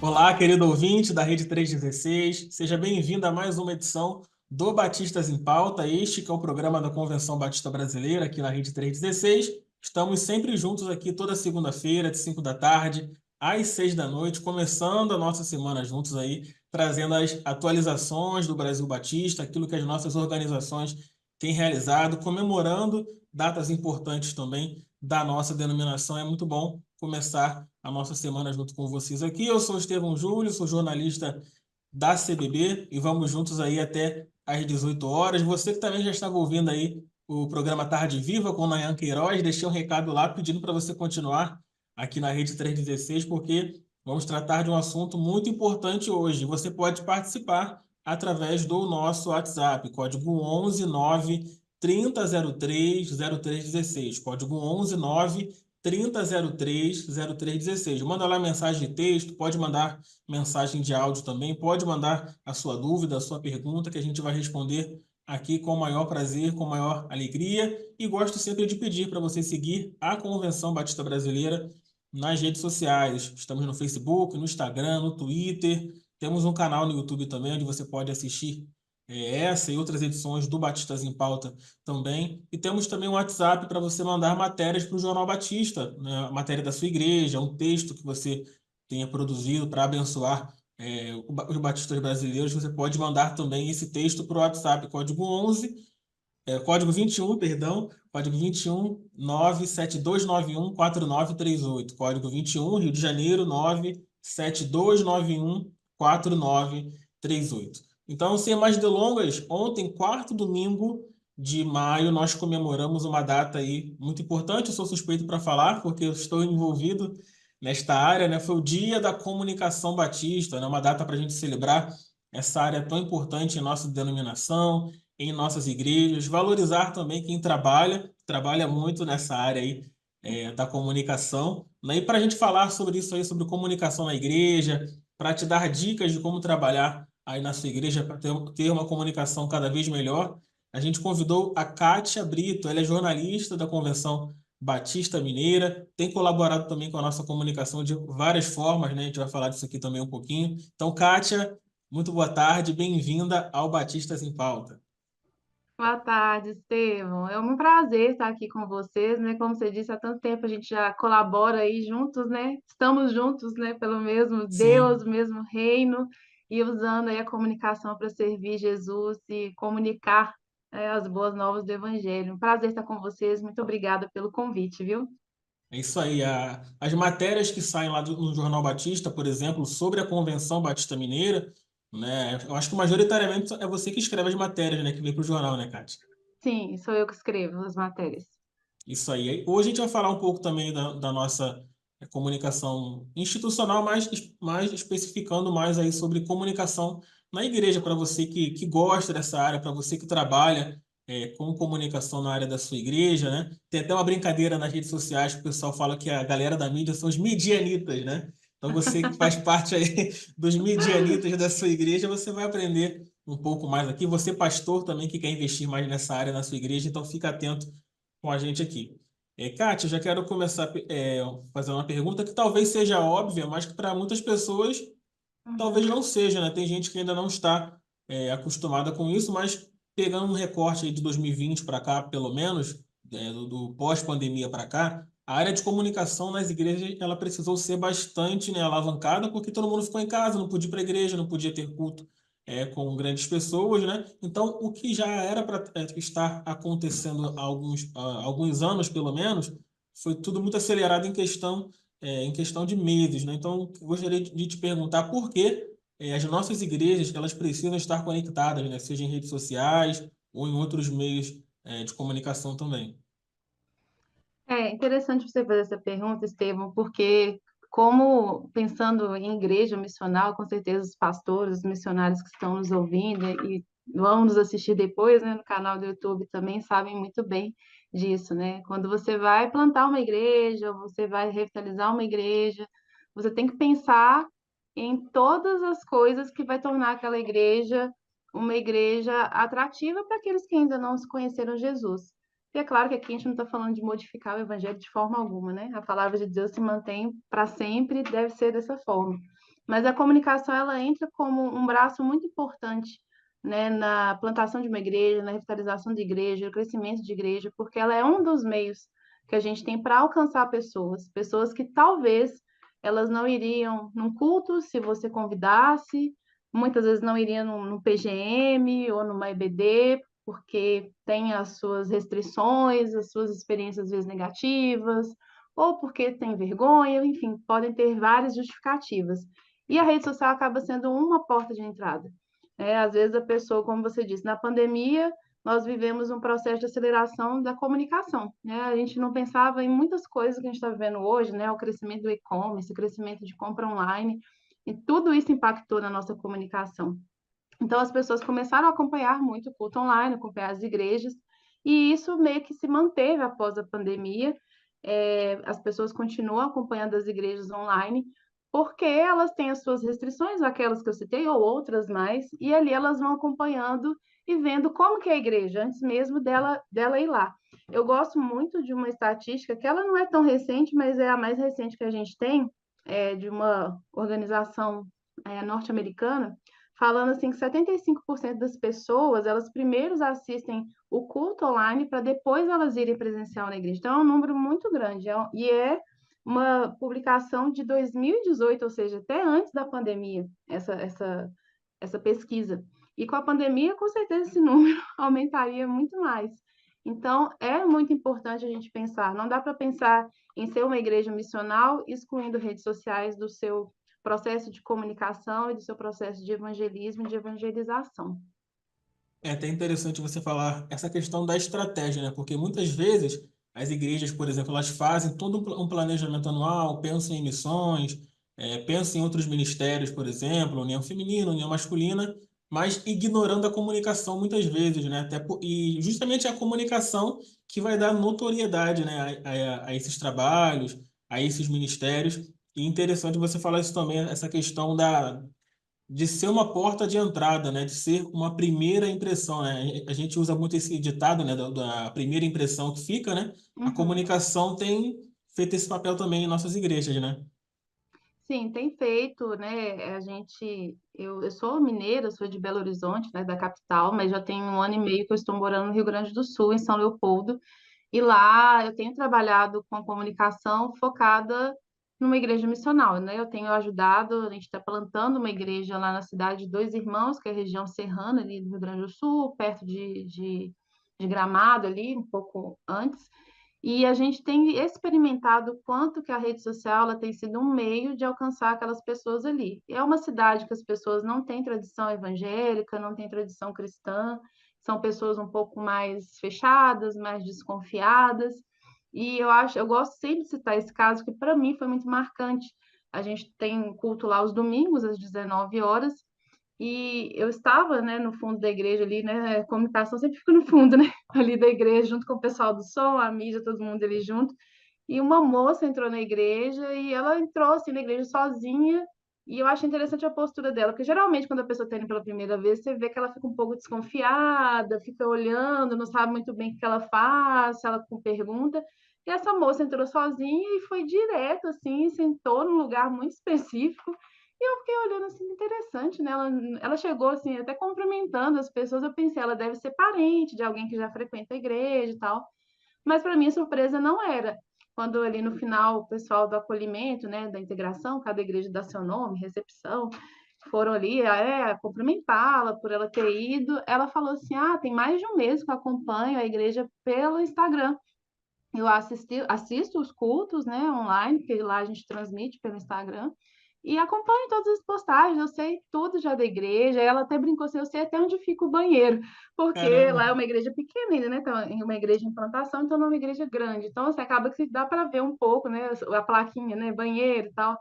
Olá, querido ouvinte da Rede 316, seja bem-vindo a mais uma edição do Batistas em Pauta, este que é o programa da Convenção Batista Brasileira aqui na Rede 316. Estamos sempre juntos aqui toda segunda-feira, de 5 da tarde às 6 da noite, começando a nossa semana juntos aí, trazendo as atualizações do Brasil Batista, aquilo que as nossas organizações têm realizado, comemorando datas importantes também da nossa denominação. É muito bom começar a nossa semana junto com vocês aqui. Eu sou o Estevão Júlio, sou jornalista da CBB e vamos juntos aí até às 18 horas. Você que também já estava ouvindo aí o programa Tarde Viva com Nayan Queiroz, deixei um recado lá pedindo para você continuar aqui na Rede 316, porque vamos tratar de um assunto muito importante hoje. Você pode participar através do nosso WhatsApp, código 11 9 3003 0316, código 11 9 3003-0316. Manda lá mensagem de texto, pode mandar mensagem de áudio também, pode mandar a sua dúvida, a sua pergunta, que a gente vai responder aqui com o maior prazer, com a maior alegria. E gosto sempre de pedir para você seguir a Convenção Batista Brasileira nas redes sociais. Estamos no Facebook, no Instagram, no Twitter. Temos um canal no YouTube também, onde você pode assistir essa e outras edições do Batistas em Pauta também. E temos também um WhatsApp para você mandar matérias para o Jornal Batista, né? Matéria da sua igreja, um texto que você tenha produzido para abençoar os batistas brasileiros. Você pode mandar também esse texto para o WhatsApp, código 11, código 21, perdão, código 21 97291 4938, código 21, Rio de Janeiro, 97291 4938. Então, sem mais delongas, ontem, quarto domingo de maio, nós comemoramos uma data aí muito importante. Eu sou suspeito para falar, porque eu estou envolvido nesta área, né? Foi o Dia da Comunicação Batista, né? Uma data para a gente celebrar essa área tão importante em nossa denominação, em nossas igrejas, valorizar também quem trabalha muito nessa área aí da comunicação, né? E para a gente falar sobre isso aí, sobre comunicação na igreja, para te dar dicas de como trabalhar aí na sua igreja para ter uma comunicação cada vez melhor, a gente convidou a Kátia Brito. Ela é jornalista da Convenção Batista Mineira, tem colaborado também com a nossa comunicação de várias formas, né? A gente vai falar disso aqui também um pouquinho. Então, Kátia, muito boa tarde, bem-vinda ao Batistas em Pauta. Boa tarde, Estevão. É um prazer estar aqui com vocês, né? Como você disse, há tanto tempo a gente já colabora aí juntos, né? Estamos juntos, né? Pelo mesmo Deus, Sim, mesmo reino, e usando aí a comunicação para servir Jesus e comunicar, as boas novas do Evangelho. Um prazer estar com vocês. Muito obrigada pelo convite, viu? é isso aí. As matérias que saem lá no Jornal Batista, por exemplo, sobre a Convenção Batista Mineira, né? Eu acho que majoritariamente é você que escreve as matérias, né? Que vem para o jornal, né, Kátia? Sim, sou eu que escrevo as matérias. Isso aí. Hoje a gente vai falar um pouco também da nossa comunicação institucional, mais especificando mais aí sobre comunicação na igreja, para você que gosta dessa área, para você que trabalha com comunicação na área da sua igreja, né? Tem até uma brincadeira nas redes sociais que o pessoal fala que a galera da mídia são os midianitas, né? Então você que faz parte aí dos midianitas da sua igreja, você vai aprender um pouco mais aqui. Você, pastor, também que quer investir mais nessa área na sua igreja, então fica atento com a gente aqui. Kátia, eu já quero começar fazendo uma pergunta que talvez seja óbvia, mas que para muitas pessoas talvez Uhum. não seja, né? Tem gente que ainda não está acostumada com isso, mas pegando um recorte aí de 2020 para cá, pelo menos, do pós-pandemia para cá, a área de comunicação nas igrejas ela precisou ser bastante, né, alavancada, porque todo mundo ficou em casa, não podia ir para a igreja, não podia ter culto com grandes pessoas, né? Então, o que já era para estar acontecendo há alguns anos, pelo menos, foi tudo muito acelerado em questão de meses, né? Então, eu gostaria de te perguntar por que as nossas igrejas elas precisam estar conectadas, né? Seja em redes sociais ou em outros meios de comunicação também. É interessante você fazer essa pergunta, Estevam, porque como pensando em igreja missional, com certeza os pastores, os missionários que estão nos ouvindo e vão nos assistir depois, né, no canal do YouTube também sabem muito bem disso, né? Quando você vai plantar uma igreja, ou você vai revitalizar uma igreja, você tem que pensar em todas as coisas que vai tornar aquela igreja uma igreja atrativa para aqueles que ainda não se conheceram Jesus. E é claro que aqui a gente não está falando de modificar o evangelho de forma alguma, né? A palavra de Deus se mantém para sempre e deve ser dessa forma. Mas a comunicação ela entra como um braço muito importante, né, na plantação de uma igreja, na revitalização de igreja, no crescimento de igreja, porque ela é um dos meios que a gente tem para alcançar pessoas, pessoas que talvez elas não iriam num culto se você convidasse, muitas vezes não iriam no PGM ou numa EBD, porque tem as suas restrições, as suas experiências às vezes negativas, ou porque tem vergonha, enfim, podem ter várias justificativas. E a rede social acaba sendo uma porta de entrada. Às vezes a pessoa, como você disse, na pandemia nós vivemos um processo de aceleração da comunicação, né? A gente não pensava em muitas coisas que a gente está vivendo hoje, né? O crescimento do e-commerce, o crescimento de compra online, e tudo isso impactou na nossa comunicação. Então as pessoas começaram a acompanhar muito o culto online, acompanhar as igrejas, e isso meio que se manteve após a pandemia. As pessoas continuam acompanhando as igrejas online, porque elas têm as suas restrições, aquelas que eu citei, ou outras mais, e ali elas vão acompanhando e vendo como que é a igreja, antes mesmo dela ir lá. Eu gosto muito de uma estatística, que ela não é tão recente, mas é a mais recente que a gente tem, de uma organização norte-americana, falando assim que 75% das pessoas, elas primeiros assistem o culto online para depois elas irem presencial na igreja. Então é um número muito grande, e é uma publicação de 2018, ou seja, até antes da pandemia, essa pesquisa. E com a pandemia, com certeza, esse número aumentaria muito mais. Então, é muito importante a gente pensar. Não dá para pensar em ser uma igreja missional excluindo redes sociais do seu processo de comunicação e do seu processo de evangelismo e de evangelização. É até interessante você falar essa questão da estratégia, né? Porque muitas vezes as igrejas, por exemplo, elas fazem todo um planejamento anual, pensam em missões, pensam em outros ministérios, por exemplo, união feminina, união masculina, mas ignorando a comunicação muitas vezes, né? E justamente é a comunicação que vai dar notoriedade, né, a esses trabalhos, a esses ministérios. E interessante você falar isso também, essa questão de ser uma porta de entrada, né? De ser uma primeira impressão, né? A gente usa muito esse ditado, né? Da primeira impressão que fica, né? A Uhum. comunicação tem feito esse papel também em nossas igrejas, né? Sim, tem feito, né? Eu sou mineira, sou de Belo Horizonte, né, da capital, mas já tem um ano e meio que eu estou morando no Rio Grande do Sul, em São Leopoldo. E lá eu tenho trabalhado com comunicação focada numa igreja missional, né? Eu tenho ajudado, a gente está plantando uma igreja lá na cidade de Dois Irmãos, que é a região serrana ali do Rio Grande do Sul, perto de Gramado ali, um pouco antes. E a gente tem experimentado o quanto que a rede social ela tem sido um meio de alcançar aquelas pessoas ali. É uma cidade que as pessoas não têm tradição evangélica, não têm tradição cristã, são pessoas um pouco mais fechadas, mais desconfiadas. E eu gosto sempre de citar esse caso que para mim foi muito marcante. A gente tem culto lá aos domingos às 19 horas e eu estava, né, no fundo da igreja ali, né, a comunicação sempre fica no fundo, né, ali da igreja, junto com o pessoal do som, a mídia, todo mundo ali junto. E uma moça entrou na igreja e ela entrou assim na igreja sozinha. E eu acho interessante a postura dela, porque geralmente quando a pessoa está indo pela primeira vez, você vê que ela fica um pouco desconfiada, fica olhando, não sabe muito bem o que ela faz, se ela com pergunta. E essa moça entrou sozinha e foi direto assim, sentou num lugar muito específico. E eu fiquei olhando assim, interessante, né? Ela chegou assim, até cumprimentando as pessoas. Eu pensei, ela deve ser parente de alguém que já frequenta a igreja e tal. Mas para mim a surpresa não era. Quando ali no final o pessoal do acolhimento, né, da integração, cada igreja dá seu nome, recepção, foram ali cumprimentá-la por ela ter ido. Ela falou assim: Ah, tem mais de um mês que eu acompanho a igreja pelo Instagram. Eu assisto os cultos, né, online, que lá a gente transmite pelo Instagram, e acompanho todas as postagens, eu sei tudo já da igreja. Ela até brincou assim, eu sei até onde fica o banheiro, porque Caramba, lá é uma igreja pequena ainda, né? Então, é uma igreja em plantação, então não é uma igreja grande. Então, assim, acaba que dá para ver um pouco, né? A plaquinha, né? Banheiro e tal.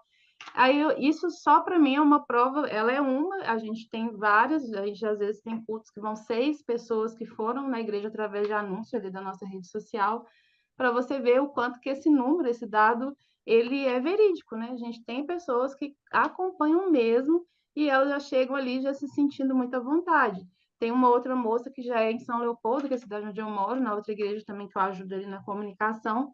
Isso só para mim é uma prova, ela é uma, a gente tem várias, a gente às vezes tem cultos que vão 6 pessoas que foram na igreja através de anúncio ali da nossa rede social, para você ver o quanto que esse número, esse dado, ele é verídico, né? A gente tem pessoas que acompanham mesmo e elas já chegam ali já se sentindo muito à vontade. Tem uma outra moça que já é em São Leopoldo, que é a cidade onde eu moro, na outra igreja também que eu ajudo ali na comunicação,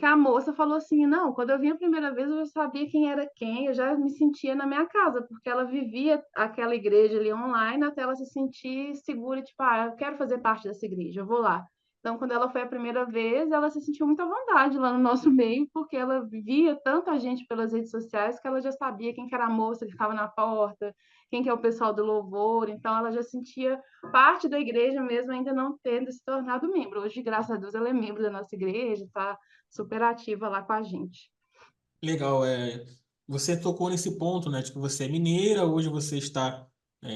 que a moça falou assim, não, quando eu vim a primeira vez eu já sabia quem era quem, eu já me sentia na minha casa, porque ela vivia aquela igreja ali online até ela se sentir segura, tipo, ah, eu quero fazer parte dessa igreja, eu vou lá. Então, quando ela foi a primeira vez, ela se sentiu muito à vontade lá no nosso meio, porque ela via tanta gente pelas redes sociais que ela já sabia quem que era a moça que ficava na porta, quem que é o pessoal do louvor, então ela já sentia parte da igreja mesmo, ainda não tendo se tornado membro. Hoje, graças a Deus, ela é membro da nossa igreja, tá super ativa lá com a gente. Legal, você tocou nesse ponto, né? Tipo, você é mineira, hoje você está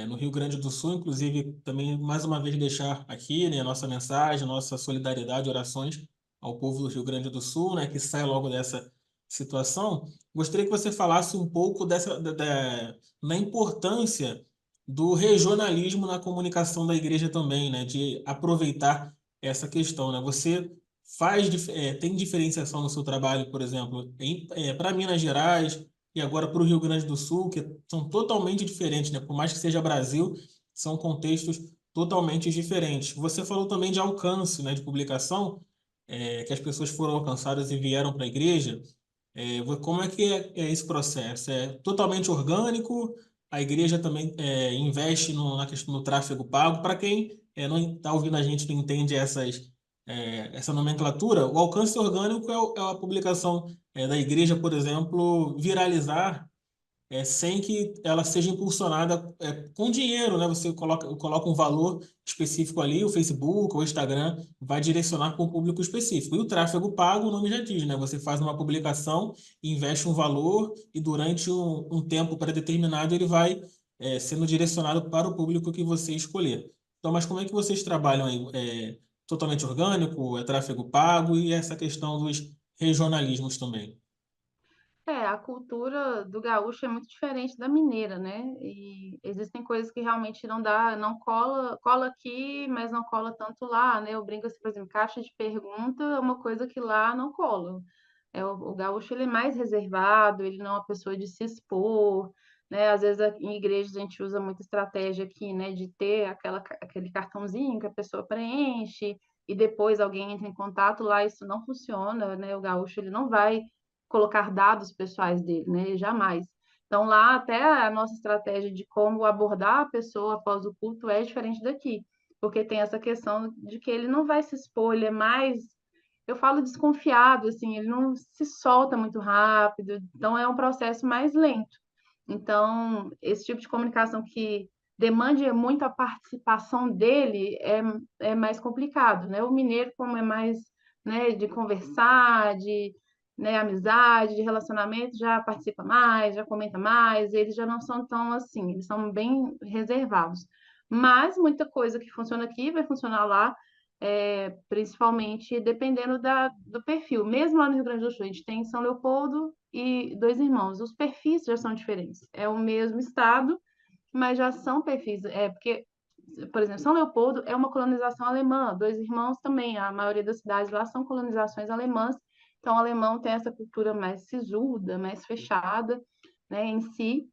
no Rio Grande do Sul, inclusive também mais uma vez deixar aqui, né, a nossa mensagem, nossa solidariedade, orações ao povo do Rio Grande do Sul, né, que sai logo dessa situação. Gostaria que você falasse um pouco na importância do regionalismo na comunicação da igreja também, né, de aproveitar essa questão, né? Você tem diferenciação no seu trabalho, por exemplo, para Minas Gerais e agora para o Rio Grande do Sul, que são totalmente diferentes, né? Por mais que seja Brasil, são contextos totalmente diferentes. Você falou também de alcance, né, de publicação, que as pessoas foram alcançadas e vieram para a igreja. Como é que é esse processo? É totalmente orgânico? A igreja também investe na questão do tráfego pago? Para quem não está ouvindo a gente não entende essa nomenclatura, o alcance orgânico é a publicação da igreja, por exemplo, viralizar sem que ela seja impulsionada com dinheiro, né? Você coloca um valor específico ali, o Facebook ou o Instagram vai direcionar para um público específico. E o tráfego pago, o nome já diz, né? Você faz uma publicação, investe um valor e durante um tempo pré-determinado ele vai sendo direcionado para o público que você escolher. Então, mas como é que vocês trabalham aí? Totalmente orgânico, é tráfego pago e essa questão dos regionalismos também? É, a cultura do gaúcho é muito diferente da mineira, né? E existem coisas que realmente não dá, não cola, cola aqui, mas não cola tanto lá, né? Eu brinco assim, por exemplo, caixa de pergunta é uma coisa que lá não cola. O gaúcho ele é mais reservado, ele não é uma pessoa de se expor, né? Às vezes em igrejas a gente usa muita estratégia aqui, né? De ter aquele cartãozinho que a pessoa preenche e depois alguém entra em contato, lá isso não funciona, né? O gaúcho ele não vai colocar dados pessoais dele, né? Jamais. Então, lá até a nossa estratégia de como abordar a pessoa após o culto é diferente daqui, porque tem essa questão de que ele não vai se expor, ele é mais, eu falo desconfiado, assim, ele não se solta muito rápido, então é um processo mais lento. Então, esse tipo de comunicação que demande muito a participação dele é mais complicado, né? O mineiro, como é mais, né, de conversar, de, né, amizade, de relacionamento, já participa mais, já comenta mais, eles já não são tão assim, eles são bem reservados. Mas muita coisa que funciona aqui vai funcionar lá, principalmente dependendo do perfil. Mesmo lá no Rio Grande do Sul, a gente tem São Leopoldo e Dois Irmãos. Os perfis já são diferentes. É o mesmo estado, mas já são perfis. Porque, por exemplo, São Leopoldo é uma colonização alemã. Dois Irmãos também. A maioria das cidades lá são colonizações alemãs. Então, o alemão tem essa cultura mais sisuda, mais fechada, né, em si.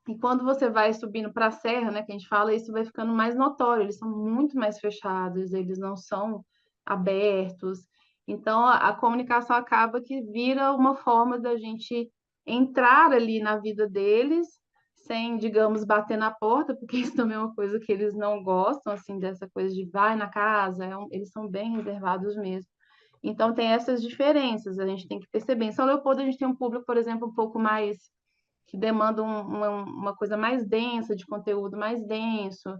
E quando você vai subindo para a serra, né, que a gente fala, isso vai ficando mais notório. Eles são muito mais fechados, eles não são abertos. Então, a comunicação acaba que vira uma forma da gente entrar ali na vida deles, sem, digamos, bater na porta, porque isso também é uma coisa que eles não gostam, assim, dessa coisa de vai na casa, eles são bem reservados mesmo. Então, tem essas diferenças, a gente tem que perceber. Em São Leopoldo, a gente tem um público, por exemplo, um pouco mais que demandam uma coisa mais densa, de conteúdo mais denso.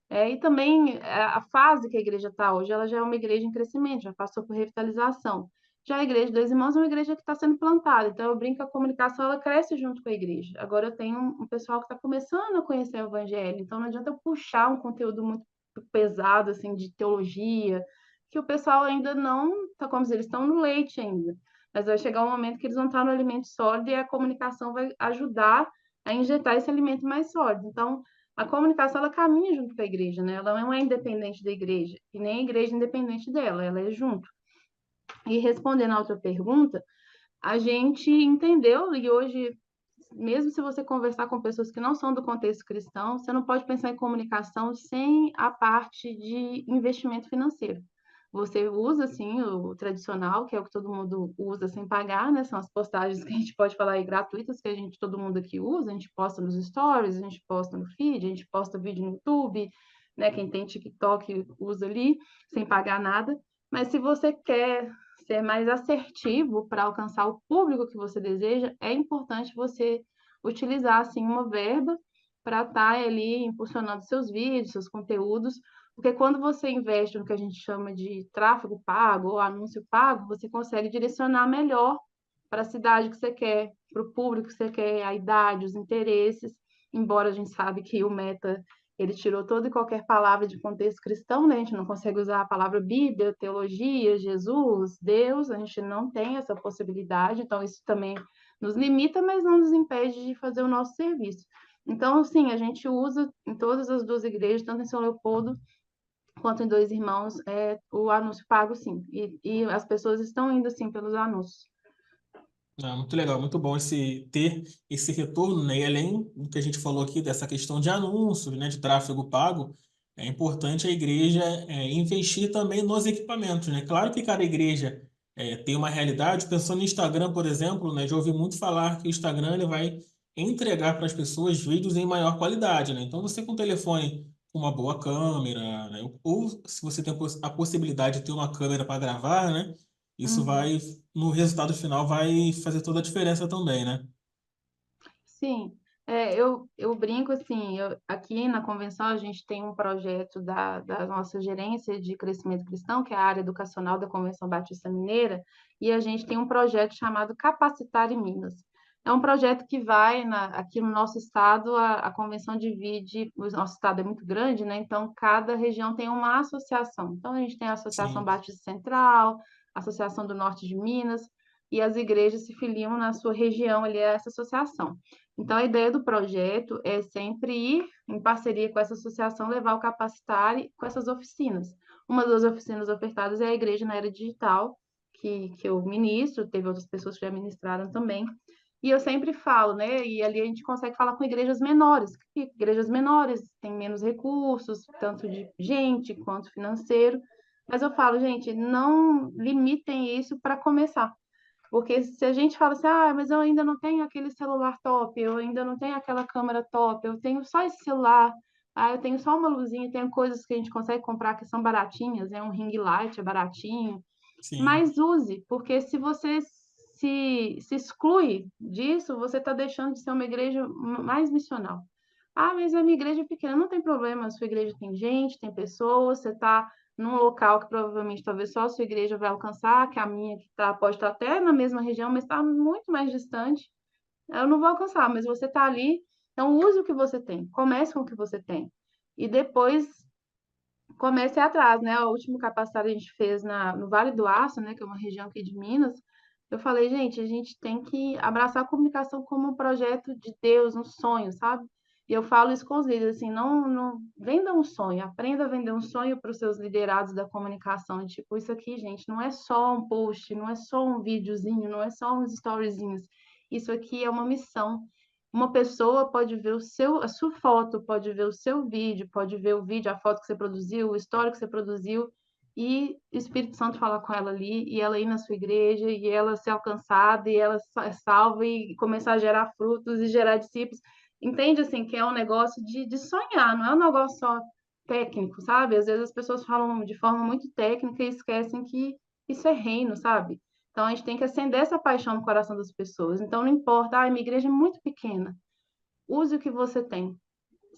E também a fase que a igreja está hoje, ela já é uma igreja em crescimento, já passou por revitalização. Já a igreja dos irmãos é uma igreja que está sendo plantada, então eu brinco que a comunicação ela cresce junto com a igreja. Agora eu tenho um pessoal que está começando a conhecer o evangelho, então não adianta eu puxar um conteúdo muito pesado assim de teologia, que o pessoal ainda não está como se eles estão no leite ainda. Mas vai chegar um momento que eles vão estar no alimento sólido e a comunicação vai ajudar a injetar esse alimento mais sólido. Então, a comunicação ela caminha junto com a igreja, né? Ela não é independente da igreja e nem a igreja é independente dela, ela é junto. E respondendo a outra pergunta, a gente entendeu e hoje, mesmo se você conversar com pessoas que não são do contexto cristão, você não pode pensar em comunicação sem a parte de investimento financeiro. Você usa, assim, o tradicional, que é o que todo mundo usa sem pagar, né? São as postagens que a gente pode falar aí gratuitas, que todo mundo aqui usa. A gente posta nos stories, a gente posta no feed, a gente posta vídeo no YouTube, né? Quem tem TikTok usa ali, sem pagar nada. Mas se você quer ser mais assertivo para alcançar o público que você deseja, é importante você utilizar, assim, uma verba para estar ali impulsionando seus vídeos, seus conteúdos, porque quando você investe no que a gente chama de tráfego pago ou anúncio pago, você consegue direcionar melhor para a cidade que você quer, para o público que você quer, a idade, os interesses, embora a gente sabe que o Meta ele tirou toda e qualquer palavra de contexto cristão, né? A gente não consegue usar a palavra Bíblia, teologia, Jesus, Deus, a gente não tem essa possibilidade, então isso também nos limita, mas não nos impede de fazer o nosso serviço. Então, sim, a gente usa em todas as duas igrejas, tanto em São Leopoldo quanto em Dois Irmãos, o anúncio pago, sim. E as pessoas estão indo, sim, pelos anúncios. Ah, muito legal, muito bom ter esse retorno, né? E além do que a gente falou aqui, dessa questão de anúncios, né? De tráfego pago, é importante a igreja investir também nos equipamentos, né? Claro que cada igreja tem uma realidade. Pensando no Instagram, por exemplo, né? Já ouvi muito falar que o Instagram ele vai entregar para as pessoas vídeos em maior qualidade, né? Então, você com um telefone com uma boa câmera, né? Ou se você tem a possibilidade de ter uma câmera para gravar, né? Isso Uhum. vai, no resultado final, vai fazer toda a diferença também, né? Sim, eu brinco assim, aqui na convenção a gente tem um projeto da nossa gerência de crescimento cristão, que é a área educacional da Convenção Batista Mineira, e a gente tem um projeto chamado Capacitar em Minas. É um projeto que vai, aqui no nosso estado, a convenção divide, o nosso estado é muito grande, né? Então, cada região tem uma associação. Então, a gente tem a Associação Sim, Batista Central, a Associação do Norte de Minas, e as igrejas se filiam na sua região ali a essa associação. Então, a ideia do projeto é sempre ir em parceria com essa associação, levar o Capacitare com essas oficinas. Uma das oficinas ofertadas é a Igreja na Era Digital, que eu ministro, teve outras pessoas que já ministraram também. E eu sempre falo, né? E ali a gente consegue falar com igrejas menores, que igrejas menores têm menos recursos, tanto de gente quanto financeiro. Mas eu falo, gente, não limitem isso para começar. Porque se a gente fala assim, ah, mas eu ainda não tenho aquele celular top, eu ainda não tenho aquela câmera top, eu tenho só esse celular, ah, eu tenho só uma luzinha, tem coisas que a gente consegue comprar que são baratinhas, né? Um ring light é baratinho, sim, mas use, porque se você se exclui disso, você está deixando de ser uma igreja mais missional. Ah, mas a minha igreja é pequena, não tem problema, a sua igreja tem gente, tem pessoas, você está num local que provavelmente talvez só a sua igreja vai alcançar, que a minha que tá, pode estar até na mesma região, mas está muito mais distante. Eu não vou alcançar, mas você está ali, então use o que você tem, comece com o que você tem. E depois comece atrás, né? O último capacitário a gente fez no Vale do Aço, né? Que é uma região aqui de Minas. Eu falei, gente, a gente tem que abraçar a comunicação como um projeto de Deus, um sonho, sabe? E eu falo isso com os líderes, assim, não venda um sonho, aprenda a vender um sonho para os seus liderados da comunicação. Tipo, isso aqui, gente, não é só um post, não é só um videozinho, não é só uns storyzinhos. Isso aqui é uma missão. Uma pessoa pode ver a sua foto, pode ver o seu vídeo, pode ver o vídeo, a foto que você produziu, o story que você produziu, e o Espírito Santo falar com ela ali, e ela ir na sua igreja, e ela ser alcançada, e ela salva, e começar a gerar frutos e gerar discípulos. Entende, assim, que é um negócio de sonhar, não é um negócio só técnico, sabe? Às vezes as pessoas falam de forma muito técnica e esquecem que isso é reino, sabe? Então, a gente tem que acender essa paixão no coração das pessoas. Então, não importa, ah, minha igreja é muito pequena. Use o que você tem.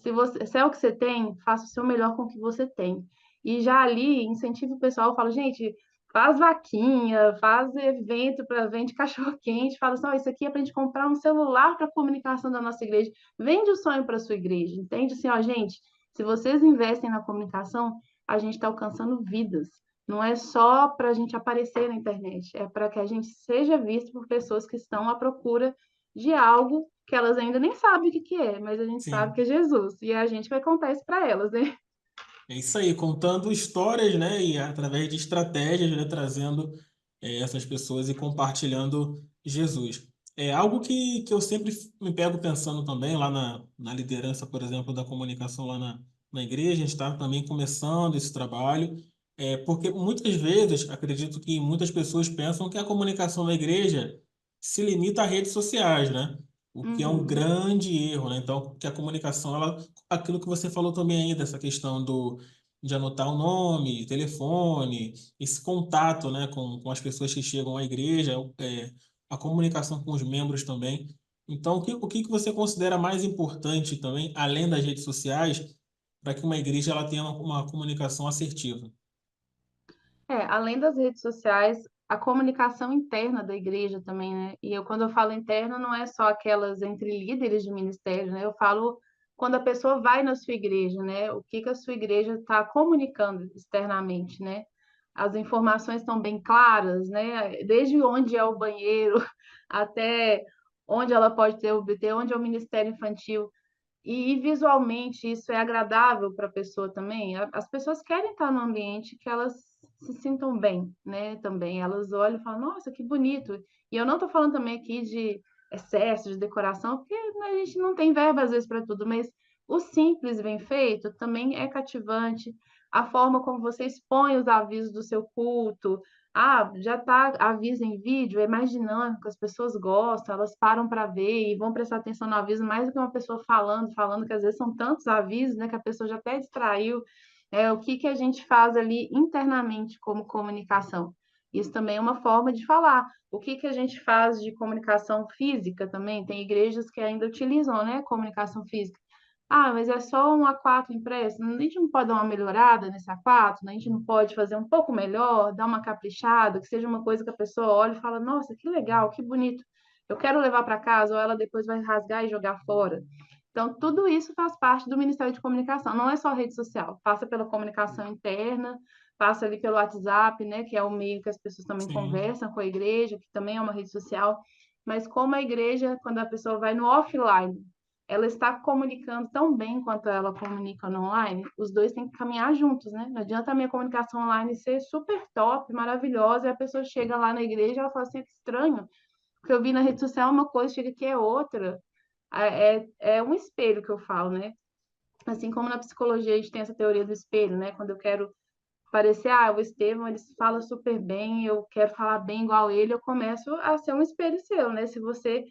Se é o que você tem, faça o seu melhor com o que você tem. E já ali, incentive o pessoal, fala, gente, faz vaquinha, faz evento para vende cachorro-quente, fala assim, oh, isso aqui é para a gente comprar um celular para comunicação da nossa igreja. Vende o sonho para sua igreja, entende? Assim, ó, gente, se vocês investem na comunicação, a gente está alcançando vidas. Não é só para a gente aparecer na internet, é para que a gente seja visto por pessoas que estão à procura de algo que elas ainda nem sabem o que que é, mas a gente sabe que sim. é Jesus, e a gente vai contar isso para elas, né? É isso aí, contando histórias, né? E através de estratégias, né? Trazendo essas pessoas e compartilhando Jesus. É algo que eu sempre me pego pensando também lá na liderança, por exemplo, da comunicação lá na igreja. A gente está também começando esse trabalho. Porque muitas vezes, acredito que muitas pessoas pensam que a comunicação da igreja se limita a redes sociais, né? O que é um Uhum. grande erro, né? Então, que a comunicação, aquilo que você falou também aí, dessa questão de anotar o nome, telefone, esse contato, né, com as pessoas que chegam à igreja, a comunicação com os membros também. Então, o que você considera mais importante também, além das redes sociais, para que uma igreja ela tenha uma comunicação assertiva? Além das redes sociais, a comunicação interna da igreja também, né? E quando eu falo interna, não é só aquelas entre líderes de ministério, né? Eu falo quando a pessoa vai na sua igreja, né? O que que a sua igreja está comunicando externamente, né? As informações estão bem claras, né? Desde onde é o banheiro até onde ela pode obter, onde é o ministério infantil. E visualmente isso é agradável para a pessoa também. As pessoas querem estar num ambiente que elas se sintam bem, né? Também elas olham e falam, nossa, que bonito. E eu não estou falando também aqui de excesso de decoração, porque a gente não tem verba às vezes para tudo, mas o simples bem feito também é cativante. A forma como você expõe os avisos do seu culto, já tá aviso em vídeo, é mais dinâmico, as pessoas gostam, elas param para ver e vão prestar atenção no aviso mais do que uma pessoa falando, que às vezes são tantos avisos, né, que a pessoa já até distraiu. O que que a gente faz ali internamente como comunicação? Isso também é uma forma de falar. O que que a gente faz de comunicação física também? Tem igrejas que ainda utilizam, né, comunicação física. Mas é só um A4 impresso. A gente não pode dar uma melhorada nesse A4, né? A gente não pode fazer um pouco melhor, dar uma caprichada, que seja uma coisa que a pessoa olha e fala: Nossa, que legal, que bonito. Eu quero levar para casa, ou ela depois vai rasgar e jogar fora. Então, tudo isso faz parte do Ministério de Comunicação. Não é só rede social, passa pela comunicação interna, passa ali pelo WhatsApp, né? Que é o meio que as pessoas também Sim. conversam com a igreja, que também é uma rede social. Mas como a igreja, quando a pessoa vai no offline, ela está comunicando tão bem quanto ela comunica no online, os dois têm que caminhar juntos, né? Não adianta a minha comunicação online ser super top, maravilhosa, e a pessoa chega lá na igreja e ela fala assim, que estranho, porque eu vi na rede social uma coisa, chega aqui é outra. É um espelho que eu falo, né? Assim como na psicologia a gente tem essa teoria do espelho, né? Quando eu quero parecer, o Estevão, ele fala super bem, eu quero falar bem igual ele, eu começo a ser um espelho seu, né? Se você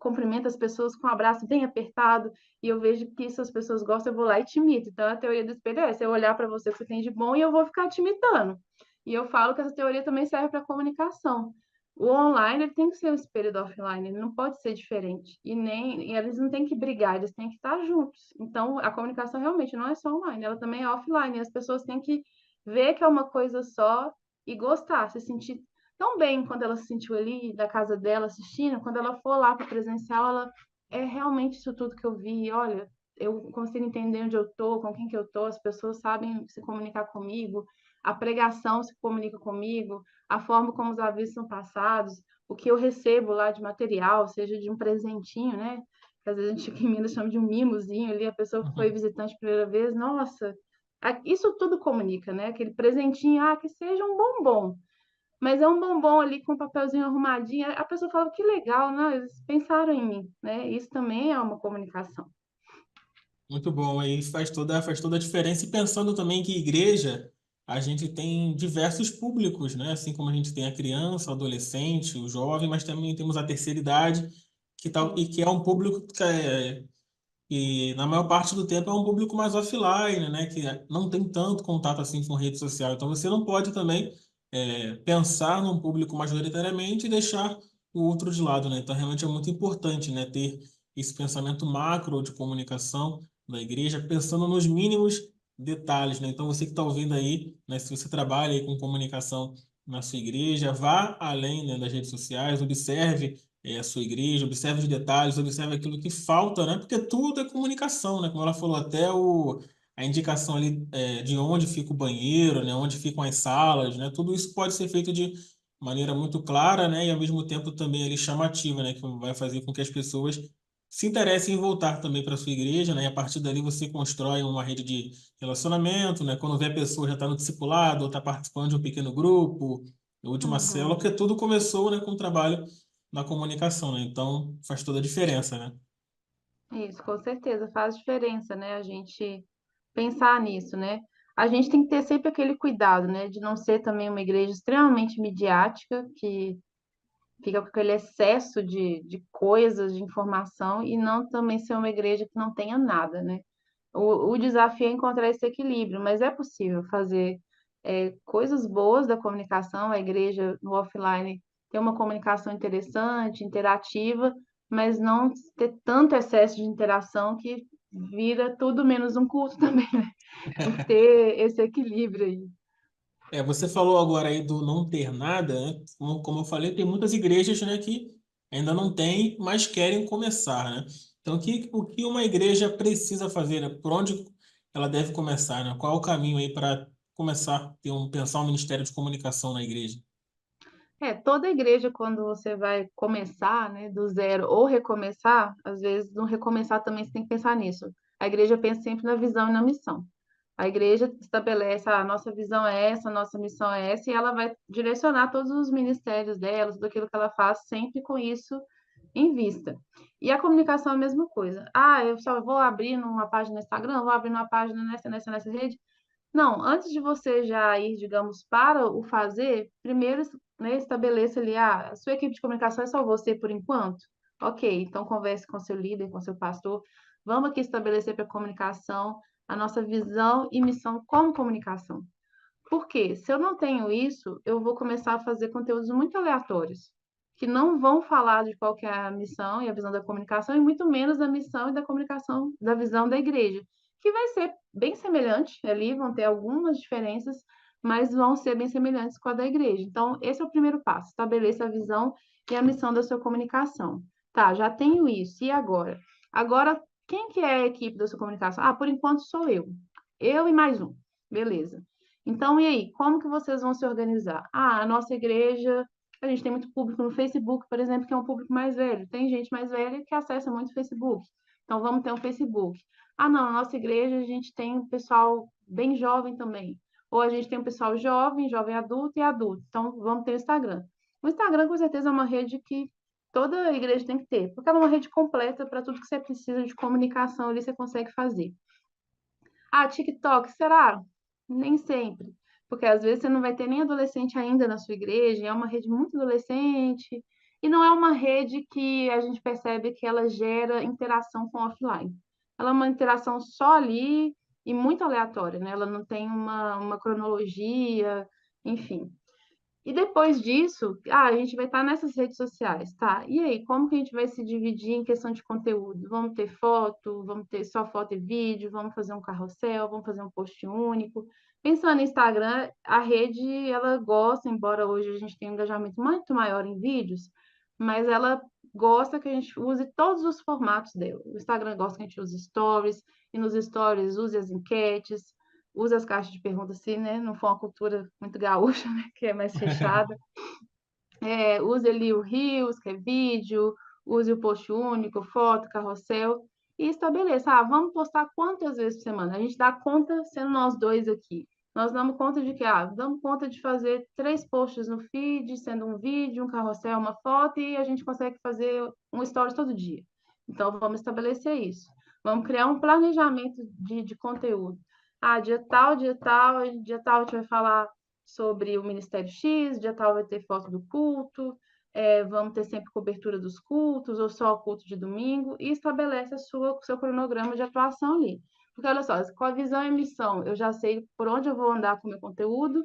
cumprimenta as pessoas com um abraço bem apertado e eu vejo que isso as pessoas gostam, eu vou lá e te imito. Então, a teoria do espelho é essa, eu olhar para você o que você tem de bom e eu vou ficar te imitando. E eu falo que essa teoria também serve para comunicação. O online ele tem que ser o espelho do offline, ele não pode ser diferente. E eles não têm que brigar, eles têm que estar juntos. Então, a comunicação realmente não é só online, ela também é offline. E as pessoas têm que ver que é uma coisa só e gostar, se sentir tão bem quando ela se sentiu ali da casa dela assistindo, quando ela for lá para presencial, ela é realmente isso tudo que eu vi. Olha, eu consigo entender onde eu tô, com quem que eu tô, as pessoas sabem se comunicar comigo, a pregação se comunica comigo, a forma como os avisos são passados, o que eu recebo lá de material, seja de um presentinho, né? Que às vezes a gente aqui em Minas chama de um mimozinho ali, a pessoa foi Uhum. visitante a primeira vez, nossa, isso tudo comunica, né? Aquele presentinho, que seja um bombom, mas é um bombom ali com um papelzinho arrumadinho. A pessoa fala que legal, né? Eles pensaram em mim, né? Isso também é uma comunicação. Muito bom, aí faz toda a diferença. E pensando também que igreja, a gente tem diversos públicos, né? Assim como a gente tem a criança, o adolescente, o jovem, mas também temos a terceira idade, e que é um público que na maior parte do tempo é um público mais offline, né? Que não tem tanto contato assim com rede social. Então você não pode também pensar num público majoritariamente e deixar o outro de lado, né? Então realmente é muito importante, né? Ter esse pensamento macro de comunicação da igreja, pensando nos mínimos detalhes, né? Então você que está ouvindo aí, né? Se você trabalha aí com comunicação na sua igreja, vá além, né, das redes sociais, observe a sua igreja, observe os detalhes, observe aquilo que falta, né? Porque tudo é comunicação, né? Como ela falou, até a indicação ali de onde fica o banheiro, né? Onde ficam as salas, né? Tudo isso pode ser feito de maneira muito clara, né? E ao mesmo tempo também ali chamativa, né? Que vai fazer com que as pessoas se interessem em voltar também para a sua igreja, né? E a partir dali você constrói uma rede de relacionamento, né? Quando vê a pessoa já está no discipulado, ou está participando de um pequeno grupo, ou de uma célula, Uhum. porque tudo começou, né, com o trabalho na comunicação, né? Então faz toda a diferença, né? Isso, com certeza faz diferença, né? A gente pensar nisso, né? A gente tem que ter sempre aquele cuidado, né, de não ser também uma igreja extremamente midiática, que fica com aquele excesso de coisas, de informação, e não também ser uma igreja que não tenha nada, né? O desafio é encontrar esse equilíbrio, mas é possível fazer coisas boas da comunicação. A igreja no offline tem uma comunicação interessante, interativa, mas não ter tanto excesso de interação que vira tudo menos um culto também, né? Tem que ter esse equilíbrio aí. Você falou agora aí do não ter nada, né? Como eu falei, tem muitas igrejas, né, que ainda não têm, mas querem começar, né? Então, o que uma igreja precisa fazer, né? Por onde ela deve começar, né? Qual é o caminho aí para começar a pensar um ministério de comunicação na igreja? Toda igreja, quando você vai começar, né, do zero ou recomeçar, às vezes no recomeçar também você tem que pensar nisso. A igreja pensa sempre na visão e na missão. A igreja estabelece, a nossa visão é essa, a nossa missão é essa, e ela vai direcionar todos os ministérios dela, tudo aquilo que ela faz, sempre com isso em vista. E a comunicação é a mesma coisa. Ah, eu só vou abrir numa página no Instagram, vou abrir numa página nessa rede. Não, antes de você já ir, digamos, para o fazer, primeiro, né, estabeleça ali, a sua equipe de comunicação é só você por enquanto? Ok, então converse com seu líder, com seu pastor. Vamos aqui estabelecer para a comunicação a nossa visão e missão como comunicação. Porque se eu não tenho isso, eu vou começar a fazer conteúdos muito aleatórios, que não vão falar de qual que é a missão e a visão da comunicação, e muito menos da missão e da comunicação, da visão da igreja, que vai ser bem semelhante ali, vão ter algumas diferenças, mas vão ser bem semelhantes com a da igreja. Então, esse é o primeiro passo, estabeleça a visão e a missão da sua comunicação. Tá, já tenho isso, e agora? Agora, quem que é a equipe da sua comunicação? Ah, por enquanto sou eu. Eu e mais um. Beleza. Então, e aí, como que vocês vão se organizar? Ah, a nossa igreja, a gente tem muito público no Facebook, por exemplo, que é um público mais velho. Tem gente mais velha que acessa muito o Facebook. Então, vamos ter um Facebook. Ah, não, na nossa igreja a gente tem um pessoal bem jovem também. Ou a gente tem um pessoal jovem, jovem adulto e adulto. Então, vamos ter o Instagram. O Instagram, com certeza, é uma rede que toda igreja tem que ter, porque ela é uma rede completa para tudo que você precisa de comunicação ali, você consegue fazer. Ah, TikTok, será? Nem sempre. Porque às vezes você não vai ter nem adolescente ainda na sua igreja, é uma rede muito adolescente, e não é uma rede que a gente percebe que ela gera interação com o offline. Ela é uma interação só ali e muito aleatória, né? Ela não tem uma cronologia, enfim. E depois disso, a gente vai estar nessas redes sociais, tá? E aí, como que a gente vai se dividir em questão de conteúdo? Vamos ter foto, vamos ter só foto e vídeo, vamos fazer um carrossel, vamos fazer um post único. Pensando no Instagram, a rede, ela gosta, embora hoje a gente tenha um engajamento muito maior em vídeos, mas ela gosta que a gente use todos os formatos dela. O Instagram gosta que a gente use stories, e nos stories use as enquetes, use as caixas de perguntas se, né, não for uma cultura muito gaúcha, né, que é mais fechada. Use ali o Reels, que é vídeo, use o post único, foto, carrossel, e estabeleça, vamos postar quantas vezes por semana? A gente dá conta sendo nós dois aqui. Nós damos conta de que, damos conta de fazer 3 posts no feed, sendo um vídeo, um carrossel, uma foto, e a gente consegue fazer um stories todo dia. Então, vamos estabelecer isso. Vamos criar um planejamento de conteúdo. Dia tal, a gente vai falar sobre o Ministério X, dia tal vai ter foto do culto, vamos ter sempre cobertura dos cultos, ou só o culto de domingo, e estabelece o seu cronograma de atuação ali. Porque olha só, com a visão e missão, eu já sei por onde eu vou andar com o meu conteúdo,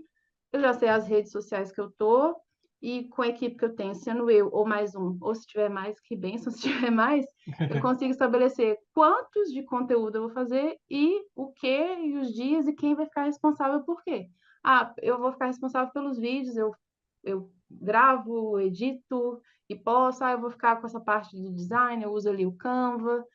eu já sei as redes sociais que eu tô, e com a equipe que eu tenho, sendo eu ou mais um, ou se tiver mais, que bênção, se tiver mais, eu consigo estabelecer quantos de conteúdo eu vou fazer e o que, e os dias, e quem vai ficar responsável por quê. Eu vou ficar responsável pelos vídeos, eu gravo, edito e posto, eu vou ficar com essa parte de design, eu uso ali o Canva,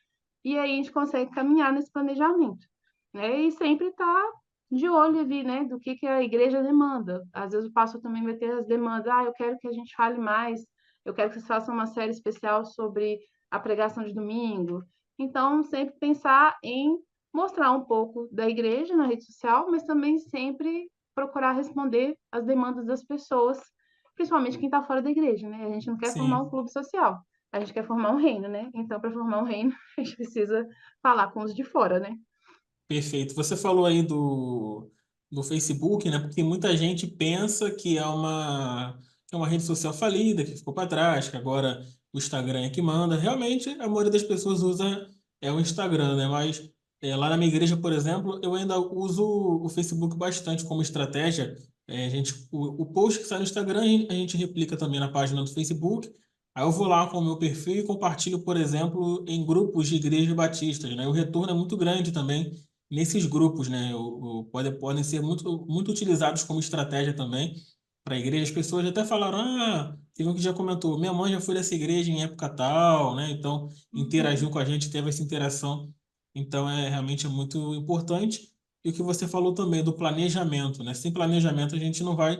e aí a gente consegue caminhar nesse planejamento, né? E sempre tá de olho ali, né, do que a igreja demanda. Às vezes o pastor também vai ter as demandas, eu quero que a gente fale mais, eu quero que vocês façam uma série especial sobre a pregação de domingo. Então, sempre pensar em mostrar um pouco da igreja na rede social, mas também sempre procurar responder às demandas das pessoas, principalmente quem está fora da igreja, né? A gente não quer formar um Sim, clube social, a gente quer formar um reino, né? Então, para formar um reino, a gente precisa falar com os de fora, né? perfeito. Você falou aí do Facebook, né? Porque muita gente pensa que é uma rede social falida, que ficou para trás, que agora o Instagram é que manda. Realmente, a maioria das pessoas usa o Instagram, né? Mas lá na minha igreja, por exemplo, eu ainda uso o Facebook bastante como estratégia. O post que sai no Instagram, a gente replica também na página do Facebook. Aí eu vou lá com o meu perfil e compartilho, por exemplo, em grupos de igrejas batistas, né? O retorno é muito grande também nesses grupos, né? Podem ser muito utilizados como estratégia também para a igreja. As pessoas até falaram, teve um que já comentou, minha mãe já foi dessa igreja em época tal, né? Então, interagiu Uhum, com a gente, teve essa interação. Então, realmente é muito importante. E o que você falou também do planejamento, né? Sem planejamento, a gente não vai